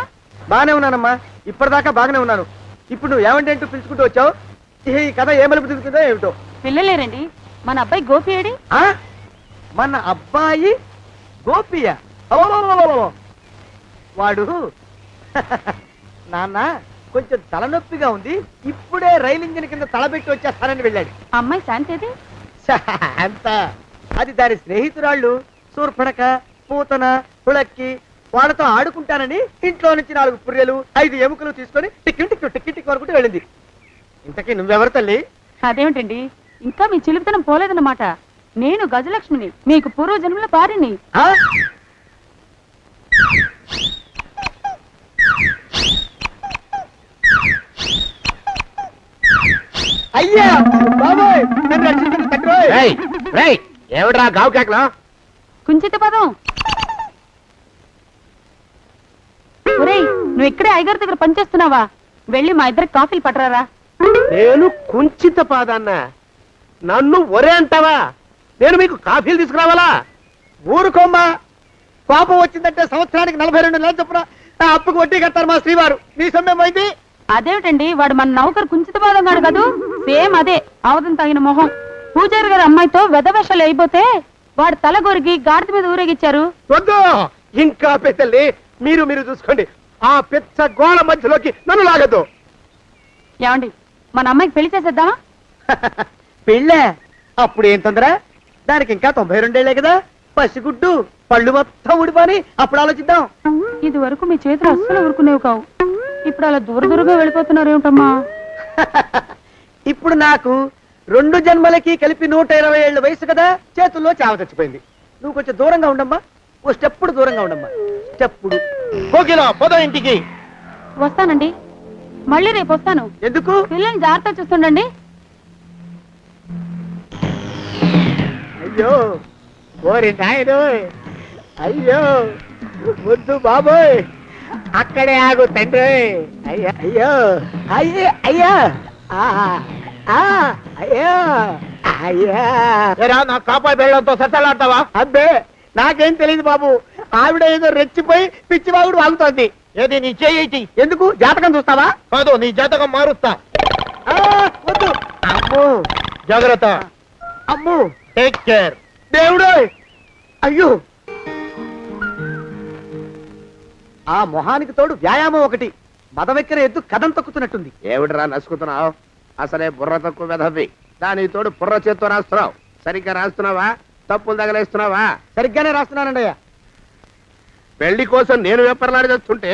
బాగానే ఉన్నానమ్మా, ఇప్పటిదాకా బాగానే ఉన్నాను. ఇప్పుడు నువ్వు ఏమంటే అంటూ పిలుచుకుంటూ వచ్చావు. ఈ కథ ఏ మలుపు తిరుగుతుందో ఏమిటో. పిల్లలేరండి. మన అబ్బాయి గోపి ఏడి? మన అబ్బాయి గోపియ? వాడు నాన్న కొంచెం తలనొప్పిగా ఉంది, ఇప్పుడే రైలు ఇంజిన్ కింద తలబెట్టి వచ్చేస్తానని వెళ్ళాడు. అమ్మాయి శాంతేది? అంత అది దాని స్నేహితురాళ్ళు సూర్పణక, పూతన, పుళక్కి వాళ్ళతో ఆడుకుంటానని ఇంట్లో నుంచి 4 పుర్రెలు 5 ఎముకలు తీసుకొని టిక్కి వరకు వెళ్ళింది. ఇంతకీ నువ్వెవరు తల్లి? అదేమిటండి, ఇంకా మీ చిలుపుతనం పోలేదన్నమాట. నేను గజలక్ష్మిని, మీకు పూర్వజన్మల భార్యని. అయ్యా బాబోయ్, నన్ను రక్షించండి తండ్రోయ్. ఏమిట్రా గావు కేకలో? కుంచిత పదం. ఒరేయ్, నువ్వు ఇక్కడే అయ్యగారి దగ్గర పనిచేస్తున్నావా? వెళ్ళి మా ఇద్దరికి కాఫీలు పట్టరారా. నేను కుంచిత పాదాన్న, నన్ను ఒరే అంటావా? నేను మీకు కాఫీలు తీసుకురావాలా? ఊరుకోమ్మా, కోపం వచ్చిందంటే సంవత్సరానికి 42 నెలలు చొప్పున నా అప్పుకు వడ్డీ కట్టారు మా శ్రీవారు. నీ సొమ్మేం పోయింది? అదేమిటండి, వాడు మన నౌకరు కుంచిత పాదం గాడు కదూ. సేమ్ అదే, అవతం తగిన మొహం. పూజారి గారి అమ్మాయితో వెధవేషాలు అయిపోతే వాడు తల గొరిగి గాడిద మీద ఊరేగిచ్చారు. వద్దు, ఇంకా పెద్దల్ని మీరు చూసుకోండి. ఆ పెద్ద గోళ మధ్యలోకి నన్ను లాగద్దు. ఏమండి, మన అమ్మాయికి పెళ్లి చేసేద్దామా? పెళ్ళే? అప్పుడు ఏం తొందర? దానికి ఇంకా 92 ఏళ్లే కదా. పసిగుడ్డు పళ్ళు మొత్తం ఊడిపోని అప్పుడు ఆలోచిద్దాం. ఇది వరకు మీ చేతులు అస్సలు ఊరుకునేవి కావు. ఇప్పుడు అలా దూరంగా వెళ్ళిపోతున్నారు ఏమిటమ్మా? ఇప్పుడు నాకు 2 జన్మలకి కలిపి 120 ఏళ్ల వయసు కదా, చేతుల్లో చావ చచ్చిపోయింది. నువ్వు కొంచెం దూరంగా ఉండమ్మా, ఓ స్టెప్పుడు దూరంగా ఉండమ్మా. స్టెప్పుడు పోకిలో పోదో ఇంటికి. వస్తానండి. మళ్ళీ రేపు వస్తాను. ఎందుకు? పిల్లల్ని జాగ్రత్త చూస్తుండండి. అయ్యో ఓరి నాయను, అయ్యో ముద్దు బాబోయ్, అక్కడే ఆగు తండ్రి. అయ్యా అయ్యో అయ్యో అయ్యా అయ్యో అయ్యా. నా కాపాయి బెళ్ళంతో సత్తలాడతావా? అబ్బే నాకేం తెలియదు బాబు, ఆవిడ ఏదో రెచ్చిపోయి పిచ్చివాగుడు వాగుతోంది. ఏది నీ చేయి? ఎందుకు? జాతకం చూస్తావా? కాదు, నీ జాతకం మారుస్తా. వద్దు. అమ్మో జాగ్రత్త. అమ్మో టేక్ కేర్. దేవుడు అయ్యో, ఆ మొహానికి తోడు వ్యాయామం ఒకటి, మదవెక్కిన ఎద్దు కథం తొక్కుతున్నట్టుంది. ఏమిటిరా నసుకుతున్నావు? అసలే బుర్ర తక్కువ వెధవి, దాని తోడు బుర్ర చేత్తో రాస్తున్నావు. సరిగ్గా రాస్తున్నావా? తప్పులు తగలేస్తున్నావా? సరిగ్గానే రాస్తున్నానండి అయ్యా. పెళ్లి కోసం నేను వెప్పర్లాడి తెస్తుంటే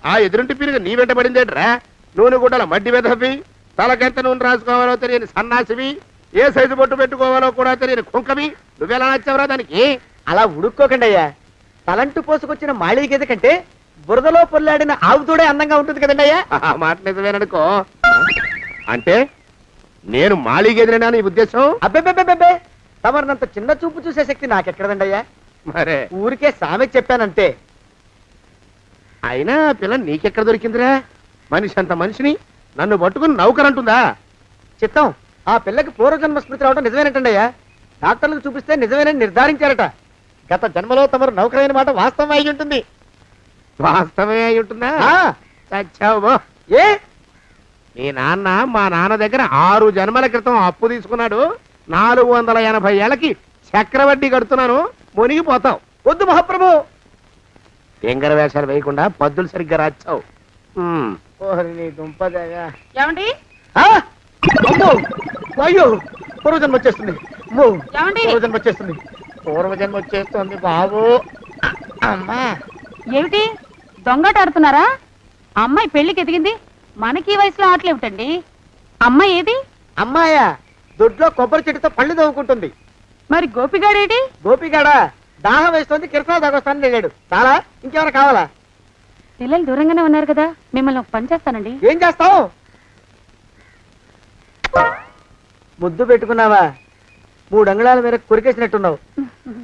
ఆ ఎదురింటి పిరుగు నీ వెంట పడిందేట్రా? నూనె గుడ్డల మడ్డి వెధవి, తలకెంత నూనె రాసుకోవాలో తెలియని సన్నాసివి, ఏ సైజు బొట్టు పెట్టుకోవాలో కూడా తెలియని కుంకమి, నువ్వెలా నచ్చావురా దానికి? అలా ఉడుక్కోకండి అయ్యా. తలంటు పోసుకొచ్చిన మాళీ గేదె కంటే బురదలో పొల్లాడిన ఆవు తోడే అందంగా ఉంటుంది కదండి అయ్యా. ఆ మాట నిజమేననుకో. అంటే నేను మాళీగెదిరినా నీ ఉద్దేశం? అబ్బెబ్బెబ్బెబ్బే, తమరినంత చిన్న చూపు చూసే శక్తి నాకెక్కడదండి అయ్యా. మరే ఊరికే సామె చెప్పానంతే. అయినా పిల్ల నీకెక్కడ దొరికిందిరా? మనిషి అంత మనిషిని నన్ను పట్టుకుని నౌకరంటుందా? చిత్తం, ఆ పిల్లకి పూర్వజన్మ స్మృతి రావడం నిజమేనటండి అయ్యా. డాక్టర్లకు చూపిస్తే నిజమేనని నిర్ధారించారట. గత జన్మలో తమరు నౌకరైన మాట వాస్తవం అయి ఉంటుంది. వాస్తవమే అయి ఉంటుందా? చచ్చావు. ఏ మీ నాన్న మా నాన్న దగ్గర 6 జన్మల క్రితం అప్పు తీసుకున్నాడు. 480 ఏళ్ళకి చక్రవడ్డీ కడుతున్నాను, మునిగిపోతావు. వద్దు మహాప్రభు. ఎంగర వేషాలు వేయకుండా పద్దులు సరిగ్గా రాచావు. నీ దుంపదగా. ఏమండి? అమ్మో అయ్యో, పూర్వజన్మ వచ్చేస్తుంది. అమ్మో, ఏమండి? పూర్వజన్మ వచ్చేస్తుంది. పూర్వజన్మ వచ్చేస్తుంది బాబు. అమ్మా, ఏమిటి దొంగట ఆడుతున్నారా? అమ్మాయి పెళ్లికి ఎదిగింది, మనకి ఈ వయసులో ఆటలేమిటండి? అమ్మాయి ఏది? అమ్మాయా దొడ్లో కొబ్బరి చెట్టుతో పళ్ళు తవ్వుకుంటుంది. మరి గోపిగాడేటి? గోపిగాడ దాహం వేస్తుంది, కిరసా దాగొస్తానని వెళ్ళాడు. చాలా ఇంకేమైనా కావాలా? పిల్లలు దూరంగానే ఉన్నారు కదా, మిమ్మల్ని ఒక పని చేస్తానండి. ఏం చేస్తావు? ముద్దు పెట్టుకున్నావా? 3 అంగుళాల మేర కొరికేసినట్టున్నావు.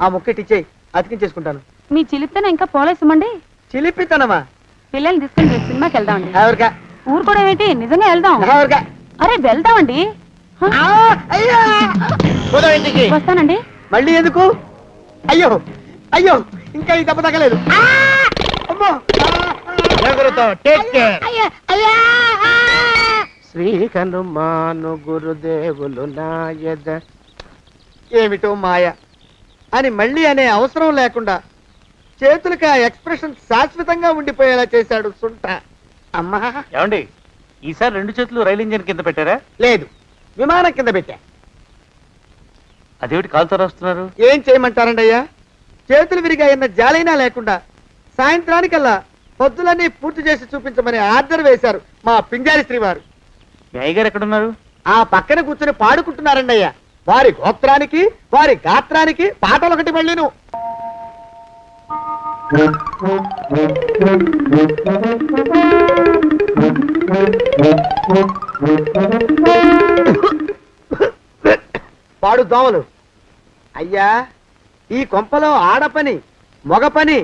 ఆ ముక్కటిచ్చేయి, అతికించేసుకుంటాను. మీ చిలిపితనం ఇంకా పోలేసమండి. చిలిపితనమా? పిల్లల్ని తీసుకుని రేపు సినిమాకి వెళ్దామండి. ఎవరికా? ఊరు కూడా ఏంటి, నిజంగా వెళ్దాం. ఎవరికా? అరే వెళ్దామండి. ఇంటికి వస్తానండి. మళ్ళీ ఎందుకు? అయ్యో అయ్యో, ఇంకా ఈ దెబ్బ తగ్గలేదు. అమ్మో, శ్రీ హనుమాను గురుదేవులు నాయద. ఏమిటో మాయ అని మళ్ళీ అనే అవసరం లేకుండా చేతులకి ఆ ఎక్స్ప్రెషన్ శాశ్వతంగా ఉండిపోయేలా చేశాడు సుంట. అమ్మా, ఏమండి ఈసారి 2 చేతులు రైలు ఇంజిన్ కింద పెట్టారా? లేదు, విమానం కింద పెట్టా. అదేమిటి కాలుతో రాస్తున్నారు? ఏం చేయమంటారండి అయ్యా? చేతులు విరిగాయన్న జాలైనా లేకుండా సాయంత్రానికల్లా పొద్దులన్నీ పూర్తి చేసి చూపించమని ఆర్డర్ వేశారు మా పింజారి శ్రీ వారు. మీ అయ్యగారు ఎక్కడున్నారు? ఆ పక్కన కూర్చొని పాడుకుంటున్నారండి అయ్యా. వారి గోత్రానికి వారి గాత్రానికి పాటలు ఒకటి మళ్ళీను. పాడు దోమలు. అయ్యా, ఈ కొంపలో ఆడ పని మొగ పని,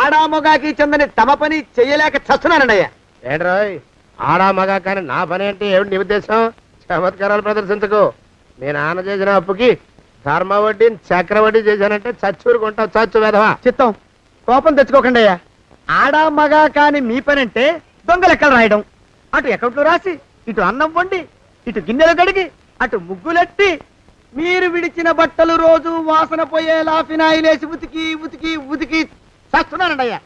ఆడా మొగాకి చెందని తమ పని చెయ్యలేక చస్తున్నానండి అయ్యా. ఏంట్రాయ్ ఆడా మగా కానీ నా పని అంటే ఏమిటి నీ ఉద్దేశం? చమత్కారాలు ప్రదర్శించకు. మీ నాన్న చేసిన అప్పుకి ధర్మ వడ్డీ చక్రవడ్డీ చేశానంటే చచ్చూరుకుంటావు, చచ్చు వేదవా. చిత్తం, కోపం తెచ్చుకోకండి అయ్యా. ఆడా మగా కాని మీ పని అంటే దొంగ లెక్కలు రాయడం. అటు అకౌంట్లో రాసి, ఇటు అన్నం వండి, ఇటు గిన్నెలు కడిగి, అటు ముగ్గులెట్టి, మీరు విడిచిన బట్టలు రోజు వాసన పోయేలా ఫినాయిలేసి ఉతికి ఉతికి ఉతికి చస్తున్నానండి అయ్యా.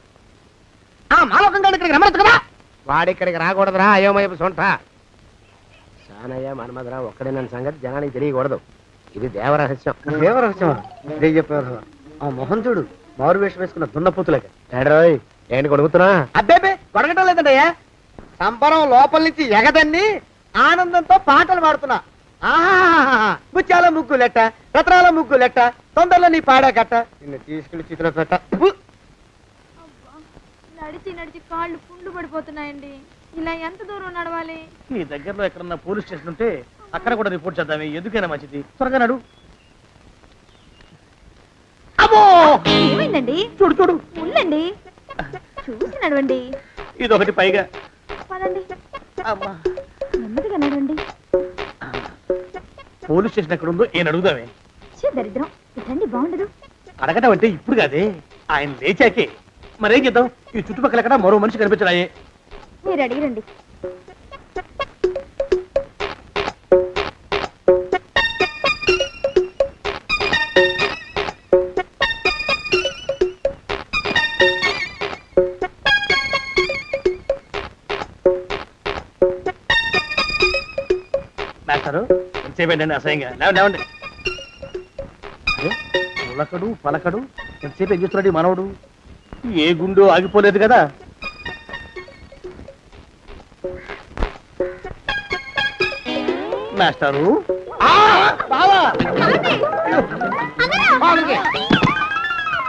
ఆ మాలోకం గారు ఇక్కడికి రమ్మచ్చు కదా. వాడిక్కడికి రాకూడదురా అయోమయపు సొంట. సానయ్య మన్మధరావు ఒక్కడే నన్ను సంగతి జనానికి తెలియకూడదు. ఇది దేవరహస్యం. దేవరహస్యమా? ఇదే చెప్పారు. ఆ మొహం చూడు, మారు వేషం వేసుకున్న దున్నపోతులకి. ఏడ్రోయ్ ఏంటి కొడుకుతున్నా? అబ్బేబే కొడగటం లేదండి అయ్యా. సంబరం లోపల నుంచి ఎగదన్ని ఆనందంతో పాటలు పాడుతున్నా. ఆహా, ముత్యాల ముగ్గు లెట్ట, రత్నాల ముగ్గు లెట్ట, తొందరలో నీ పాడా కట్ట, నిన్ను తీసుకెళ్లి చేతిలో పెట్ట. నడిచి నడిచి కాళ్ళు పుండ్లు పడిపోతున్నాయండి. ఇలా ఎంత దూరం నడవాలి? నీ దగ్గరలో ఎక్కడన్నా పోలీస్ స్టేషన్ ఉంటే అక్కడ కూడా రిపోర్ట్ చేద్దామే, ఎందుకైనా మంచిది. త్వరగా నడు. అమ్మో! ఏమైందండి? చూడు చూడు, ఉండండి, చూసి నడవండి. ఇదొకటి పైగా. పదండి, అమ్మా, నెమ్మదిగా నడవండి. పోలీస్ స్టేషన్ ఎక్కడ ఉందో ఏం అడుగుదామే. దరిద్రం, ఇటండి బాగుండదు. అడగటం అంటే ఇప్పుడు కాదే, ఆయన లేచాకే. మరేం చేద్దాం, ఈ చుట్టుపక్కల ఎక్కడ మరో మనిషి కనిపించడాయే. మీరు అడిగిరండి. మాస్టారు ఎంతసేపేంటండి అసహ్యంగా? లేవండి లేవండి. అరే, ఉలకడు పలకడు, ఎంతసేపు ఏం చేస్తున్నాడు ఈ మనవడు? ఏ గుండు ఆగిపోలేదు కదా. మాస్టారు,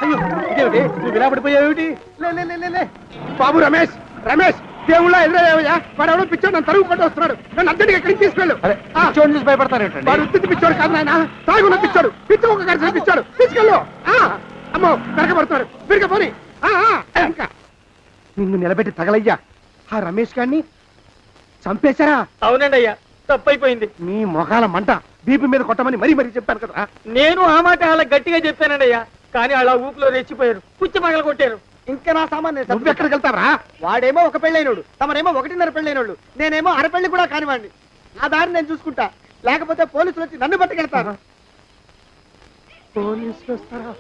అయ్యో ఇదేమిటి, నువ్వు ఇలా పడిపోయావేమిటి? లే లే లే, లే లే. బాబు రమేష్, రమేష్ దేవుళ్ళ ఎదురయ్యా, వాడు ఎవడో పిచ్చోడు నన్ను తరుగు పట్టి వస్తున్నాడు. నన్ను అద్దెకి ఎక్కడికి తీసుకెళ్ళు. పిచ్చోడిని చూసి భయపడతారేంటండి? వాడు ఉత్తి పిచ్చోడు కాదు నాయన, తాగున్న పిచ్చోడు, పిచ్చి ఒక కలిసి పిచ్చాడు. తీసుకెళ్ళు. అమ్మో వెనకబడుతున్నాడు, విరగపోని. ఇంకా నిన్ను నిలబెట్టి తగలయ్యా. ఆ రమేష్ గారిని చంపేశారా? అవునండి అయ్యా, తప్పైపోయింది. మీ మొఖాల మంట, బీపీ మీద కొట్టమని మరీ మరీ చెప్పాను కదా. నేను ఆ మాట అలా గట్టిగా చెప్పానండి అయ్యా, కానీ అలా ఊపిలో రెచ్చిపోయారు, పుచ్చి పగల కొట్టారు. ఇంకా నా సామాన్ నువ్వు ఎక్కడికి వెళ్తావరా? వాడేమో ఒక పెళ్ళైనోడు, తమరేమో 1.5 పెళ్ళైనోళ్ళు, నేనేమో అరపెళ్ళి కూడా కానివ్వండి. నా దారి నేను చూసుకుంటా, లేకపోతే పోలీసులు వచ్చి నన్ను పట్టుకెళ్తారు. పోలీసులు వస్తారా?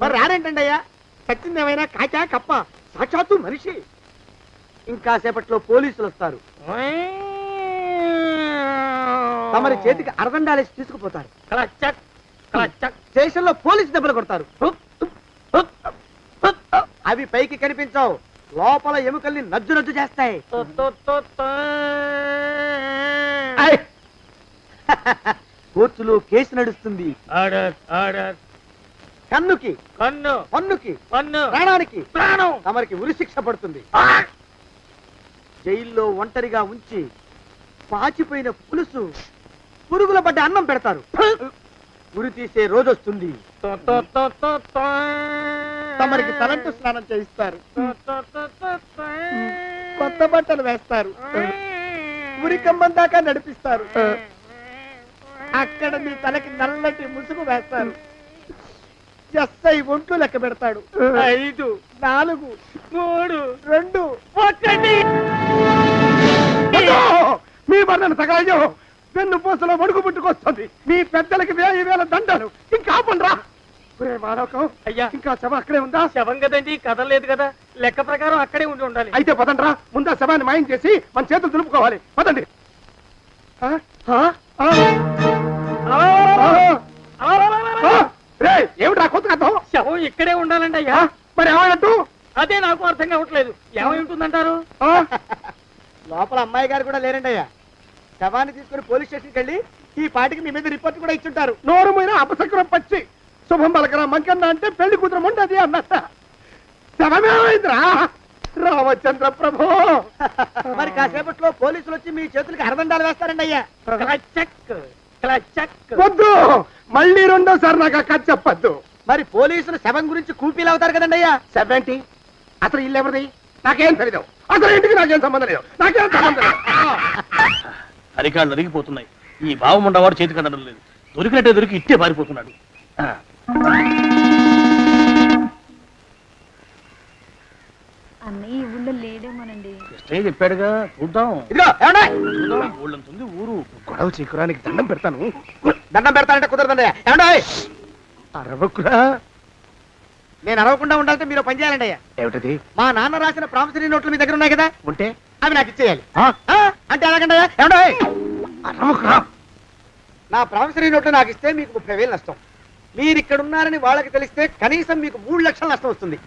మరి రారేంటండి అయ్యా, సత్యం ఏమైనా కాచా కప్ప, సాక్షాత్తు మనిషి. ఇంకా సేపట్లో పోలీసులు వస్తారు, తమరి చేతికి అరదండాలేసి తీసుకుపోతారు. క్లచక్, క్లచక్. స్టేషన్ లో పోలీసు దెబ్బలు కొడతారు. అవి పైకి కనిపించవు, లోపల ఎముకల్ని నజ్జు నజ్జు చేస్తాయి. కోర్టులో కేసు నడుస్తుంది. Order, order. కన్నుకి కన్ను, పన్నుకి పన్ను, ప్రాణానికి ప్రాణం. తమరికి ఉరి శిక్ష పడుతుంది. జైల్లో ఒంటరిగా ఉంచి పాచిపోయిన పులుసు, పురుగుల పడ్డ అన్నం పెడతారు. ఉరి తీసే రోజు వస్తుంది. తమరికి తలంటు స్నానం చేయిస్తారు, కొత్త బట్టలు వేస్తారు, ఉరి కంబం దాకా నడిపిస్తారు. అక్కడ మీ తలకి నల్లటి ముసుగు వేస్తారు. ఎస్ఐ ఒంట్లు లెక్క పెడతాడు. 5, 4, 3, 2, 1. మీ వర్ణన తగలయ్యో, వెన్ను పూసలో వణుకు పుట్టుకొస్తుంది. మీ పెద్దలకి 1000 దండలు. ఇంకా ఆపండ్రా. మానవకం అయ్యా, ఇంకా శవం అక్కడే ఉందా? శవం కదండి, కదలేదు కదా, లెక్క ప్రకారం అక్కడే ఉండి ఉండాలి. అయితే పదండ్రా, ముందా శవాన్ని మాయం చేసి మన చేతులు దులుపుకోవాలి. పదండి. ఏమిట్రా కొత్త కథం? శవం ఇక్కడే ఉండాలండి అయ్యా. మరి ఏమైనట్టు? అదే నాకు అర్థం కావట్లేదు, ఏమై ఉంటుందంటారు? లోపల అమ్మాయి గారు కూడా లేరండి అయ్యా. శవాన్ని తీసుకుని పోలీస్ స్టేషన్కి వెళ్ళి ఈ పాటికి మీ మీద రిపోర్ట్ కూడా ఇచ్చుంటారు. నోరు మీద అపశకునం పచ్చి శుభం పలకరా మంకన్న అంటే పెళ్లి కూతురు ఉండదు అన్నట్ట. శవమేమైందిరా? రామచంద్ర ప్రభు. మరి కాసేపట్లో పోలీసులు వచ్చి మీ చేతులకి అరదండాలు వేస్తారండి అయ్యా. క్లచక్, క్లచక్. వద్దు, మళ్ళీ రెండోసారి నాకు ఆ కథ చెప్పద్దు. మరి పోలీసులు శవం గురించి కూపీలు అవుతారు కదండి అయ్యా. సెవెంటీ అసలు ఇల్లు ఎవరిది? నాకేం తెలియదు. అసలు ఇంటికి నాకేం సంబంధం లేదు. నాకేం సంబంధం లేదు. అరికాళ్ళు అరిగిపోతున్నాయి. ఈ భావం ఉండవాడు చేతికి అందడం లేదు. దొరికినట్టే దొరికి ఇట్టే పారిపోతున్నాడు. అన్నయ్య ఈ ఊళ్ళో లేడేమోనండి. కృష్ణయ్య చెప్పాడుగా, చూద్దాం. ఇదిగో ఏమండి? చూద్దాం, ఊళ్ళంతుంది ఊరు. గొడవ చీకురానికి దండం పెడతాను. దండం పెడతానంటే కుదరదండి అయ్యా. ఏమండి? అరవకురా. నేను అరవకుండా ఉండాలంటే మీరు పని చేయాలండి అయ్యా. ఏమిటది? మా నాన్న రాసిన ప్రామిసరీ నోట్లు మీ దగ్గర ఉన్నాయి కదా, ఉంటే అవి నాకు ఇచ్చేయాలి. ఆ? అంటే ఎలాగండి అయ్యా? ఏమండి? అరవకురా. నా ప్రామిసరీ నోట్లు నాకు ఇస్తే మీకు 30,000 నష్టం. మీరు ఇక్కడ ఉన్నారని వాళ్ళకి తెలిస్తే కనీసం మీకు 3 లక్షల నష్టం వస్తుంది.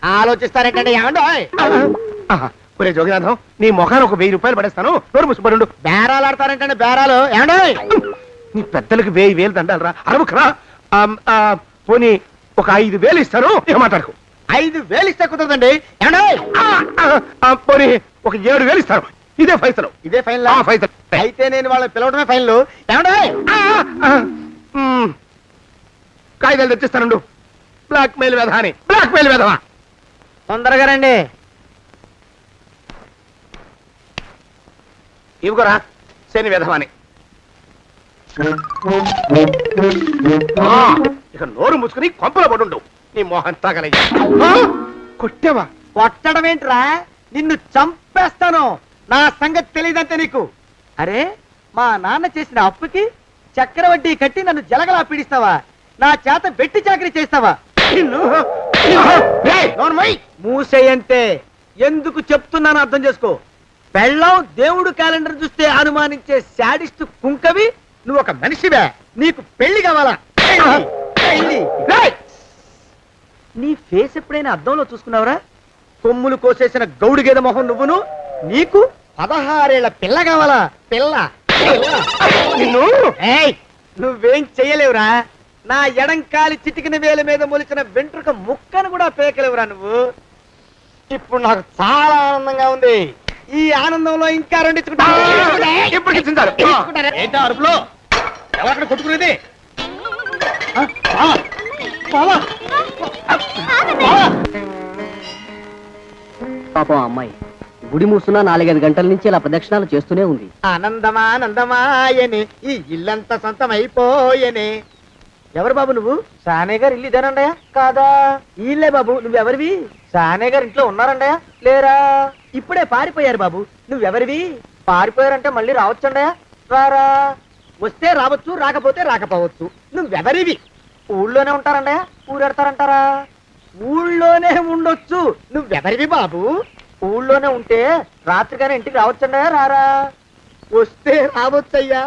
ఆలోచిస్తారేంటండి? ఏమండి? ఒరే జోగినాథం, నీ మొఖాన్ని ఒక 1000 రూపాయలు పడేస్తాను. నోరు ముసుపడు. బేరాలు ఆడతారేంటండి? బేరాలు ఏమండి? నీ పెద్దలకు 1000 దండాలరా. అరవకురా. పోనీ ఒక 5,000 ఇస్తాను. ఇక మాట్లాడుకో. 5,000 ఇస్తే కుదరదండి. పోనీ ఒక 7,000 ఇస్తారు. ఇదే ఫైసలు. ఇదే ఫైన్ ఫైసలు. అయితే నేను వాళ్ళని పిలవడమే ఫైన్లు. ఏమండే కాగితాలు తెచ్చిస్తానండు. బ్లాక్ మెయిల్ వెధ అని. బ్లాక్ మెయిల్ వెధవా. తొందరగా రండి. ఇవ్వరా శని వెధవాని. ఇక నోరు ముసుకుని కొంపలో పడుండు. నీ మోహన్ తాగలయ్యా. కొట్టావా? కొట్టడం ఏంట్రా, నిన్ను చంపేస్తాను. నా సంగతి తెలియదంటే నీకు. అరే, మా నాన్న చేసిన అప్పుకి చక్రవడ్డీ కట్టి నన్ను జలగలా పీడిస్తావా? నా చేత వెట్టి చాకరీ చేస్తావా? మూసేయంతే. ఎందుకు చెప్తున్నాను అర్థం చేసుకో. పెళ్ళం దేవుడు క్యాలెండర్ చూస్తే అనుమానించే శాడిస్ట్ కుంకవి నువ్వు ఒక మనిషివే. నీకు పెళ్లి కావాలా? పెళ్లి. నీ ఫేస్ ఎప్పుడైనా అద్దంలో చూసుకున్నావురా? కొమ్ములు కోసేసిన గౌడు గేదె మొహం నువ్వును. నీకు 16 ఏళ్ల పిల్ల కావాలా? పిల్ల. నిన్ను నువ్వేం చెయ్యలేవురా. నా ఎడంకాలి చిటికిన వేల మీద మొలిచిన వెంట్రుక ముక్కను కూడా పేకలేవురా నువ్వు. ఇప్పుడు నాకు చాలా ఆనందంగా ఉంది. ఈ ఆనందంలో ఇంకా రెండించుకుంటా. ఏంటా అరుపులో? ఎవరక్కడ కొట్టుకునేది? పాపం అమ్మాయి గుడి మూసున్న 4-5 గంటల నుంచి ఇలా ప్రదక్షిణాలు చేస్తూనే ఉంది. ఆనందమానందమాయని ఈ ఇల్లంతా సొంతమైపోయని. ఎవరు బాబు నువ్వు? సానే గారు ఇల్లు ఇదేనండయా? కాదా? ఇల్లే బాబు. నువ్వెవరివి? సానే గారు ఇంట్లో ఉన్నారండయా? లేరా? ఇప్పుడే పారిపోయారు బాబు. నువ్వెవరివి? పారిపోయారంటే మళ్ళీ రావచ్చండయా? రారా. వస్తే రావచ్చు, రాకపోతే రాకపోవచ్చు. నువ్వెవరివి? ఊళ్ళోనే ఉంటారండయా? ఊరెడతారంటారా? ఊళ్ళోనే ఉండొచ్చు. నువ్వెవరివి బాబు? ఊళ్ళోనే ఉంటే రాత్రిగానే ఇంటికి రావచ్చండయా? రారా. వస్తే రావచ్చయ్యా.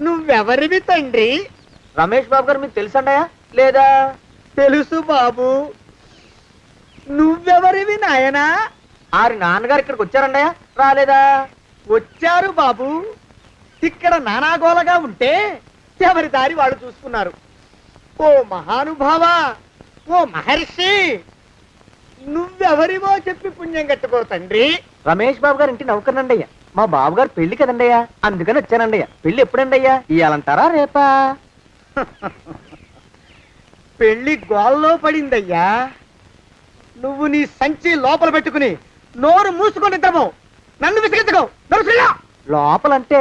నువ్వెవరివి తండ్రి? రమేష్ బాబు గారు మీకు తెలుసండయా? లేదా? తెలుసు బాబు. నువ్వెవరివి నాయనా? ఆరి నాన్నగారు ఇక్కడికి వచ్చారండయా? రాలేదా? వచ్చారు బాబు. ఇక్కడ నానాగోలగా ఉంటే ఎవరి దారి వాళ్ళు చూసుకున్నారు. ఓ మహానుభావా, ఓ మహర్షి, నువ్వెవరివో చెప్పి పుణ్యం కట్టుకో తండ్రి. రమేష్ బాబు గారు ఇంటి నౌకర్నండయ్యా. మా బాబు గారు పెళ్లి కదండయ్యా, అందుకని వచ్చానండయ్యా. పెళ్లి ఎప్పుడండయ్యా? ఇయ్యాలంటారా రేపా? పెళ్లి గోల్లో పడిందయ్యా. నువ్వు నీ సంచి లోపల పెట్టుకుని నోరు మూసుకొని ఇద్దాము. నన్ను విసిగించుకో. లోపలంటే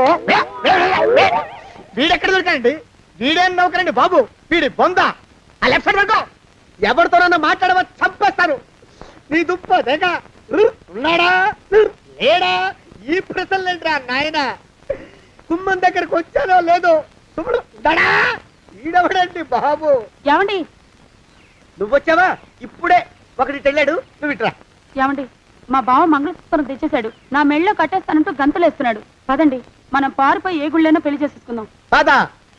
వీడెక్కడ దొరికాడండి? వీడేం నౌకరండి బాబు, వీడి బొంద. ఆ లెఫ్ట్ సైడ్ పెట్టు. ఎవరితోనన్నా మాట్లాడవా చంపేస్తాను. నీ దుప్ప దేగ ఉన్నాడా లేడా? ఈ ప్రశ్నలేంట్రా నాయన. కుమ్మం దగ్గరకు వచ్చానో లేదో సుమ్ముడు దడా. ఈడవడండి బాబు. ఏమండి నువ్వొచ్చావా? ఇప్పుడే ఒకటి వెళ్ళాడు. నువ్వు ఇట్రా. ఏమండి, మా బావ మంగళసూత్రం తెచ్చేశాడు. నా మెళ్ళో కట్టేస్తానంటూ గంతులేస్తున్నాడు. పదండి, మనం పారిపోయి ఏ గుళ్ళైనా పెళ్లి చేసేసుకుందాం. కాదా?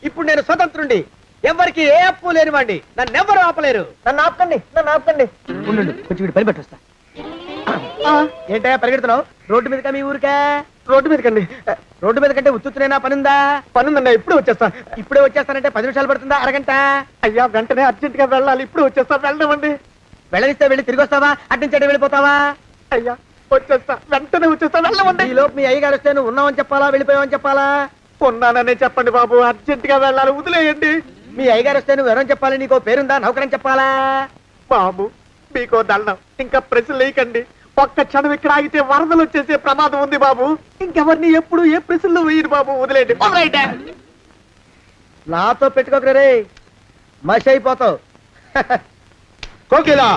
ఇప్పుడు నేను స్వతంత్రుండి. ఎవరికి ఏ అప్పు లేనివ్వండి. నన్ను ఎవరు ఆపలేరు. నన్ను ఆపకండి, నన్ను ఆపకండి. ఉండు, కొంచెం వీడి పని పెట్టొస్తా. ఏంటా పరిగెడుతున్నావు? రోడ్డు మీదకా మీ ఊరికా? రోడ్డు మీదకండి. రోడ్డు మీద కంటే ఉత్తునేనా? పనుందా? పనుందండి. ఇప్పుడే వచ్చేస్తా. ఇప్పుడే వచ్చేస్తానంటే 10 నిమిషాలు పడుతుందా? అరగంట? అయ్యా వెంటనే అర్జెంట్ గా వెళ్ళాలి. ఇప్పుడు వచ్చేస్తా. వెళ్ళమండి. వెళ్ళనిస్తే వెళ్ళి తిరిగి వస్తావా? అడ్డించండి వెళ్ళిపోతావా? అయ్యా వచ్చేస్తా, వెంటనే వచ్చేస్తా. వెళ్ళమండి. ఈ లోపు మీ అయ్యగారు వస్తే నువ్వు ఉన్నావని చెప్పాలా, వెళ్ళిపోయావని చెప్పాలా? ఉన్నాననే చెప్పండి బాబు. అర్జెంట్ గా వెళ్ళాలి, వదిలేయండి. మీ అయ్యగారు వస్తే నువ్వు ఎవరని చెప్పాలి? నీకో పేరుందా? నౌకరని చెప్పాలా? బాబు మీకో దండం. ఇంకా ప్రశ్నలు వేయకండి. ఒక్క క్షణం ఇక్కడ ఆగితే వరదలు వచ్చేసే ప్రమాదం ఉంది బాబు. ఇంకెవరిని ఎప్పుడు ఏ ప్రశ్నలు వేయరు బాబు. వదిలేయండి. నాతో పెట్టుకోకరే రే, మషి అయిపోతావు. కోకిలా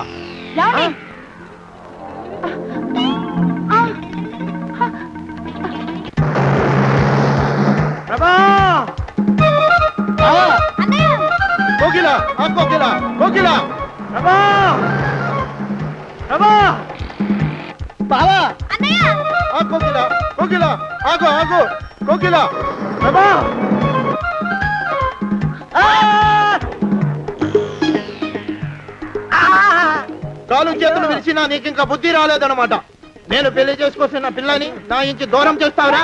కోకిలా, ఆ కోకిలా, కోకిలా, బావా ఆ కోకిలా, కోకిలా, ఆగు, ఆగు, కోకిలా, ప్రభా. కాలు చేతులు విరిచినా నీకు ఇంకా బుద్ధి రాలేదన్నమాట. నేను పెళ్లి చేసుకొస్తున్న పిల్లని నా ఇంటి దూరం చేస్తావురా?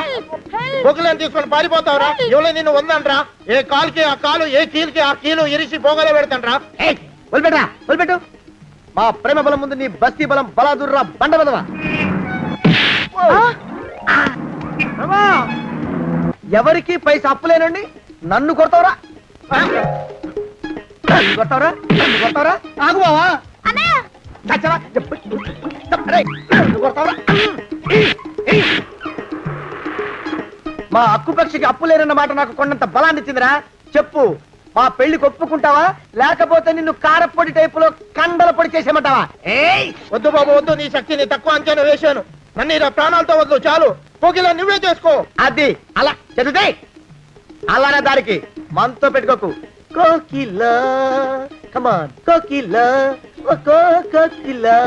బొగ్గులను తీసుకొని పారిపోతావురా? ఎవరో నిన్ను ఉందంట్రా? ఏ కాలుకి ఆ కాలు, ఏ కీలుకి ఆ కీలు ఇరిసి బొగలో పెడతాంట్రా? వదిలిపెట్టరా, వదిలిపెట్టు. మా ప్రేమ బలం ముందు నీ బస్తీ బలం బలాదుర్రా బండ బలవా. ఎవరికి పైసా అప్పులేనండి నన్ను కొడతావురా? నన్ను కొడతావురా? నన్ను కొడతావురా? ఆగు బావా. చచ్చరా? అరే, నన్ను కొడతావురా? మా అక్కు పక్షికి అప్పు లేరన్న మాట నాకు కొండంత బలాన్ని ఇచ్చిందిరా. చెప్పు, మా పెళ్లికి ఒప్పుకుంటావా లేకపోతే నిన్ను కారపొడి టైపులో కండల పొడి చేసేమంటావా? వద్దు బాబు వద్దు, నీ శక్తిని తక్కువ అంచనా వేశాను. నన్ను ఇలా ప్రాణాలతో వద్దు, చాలు. పోకిలా నువ్వే చేసుకో. అది అలా చదివితే అలానే దానికి మనతో పెట్టుకోకు. కోకిలా కమాన్ కోకిలా, ఓ కోకిలా.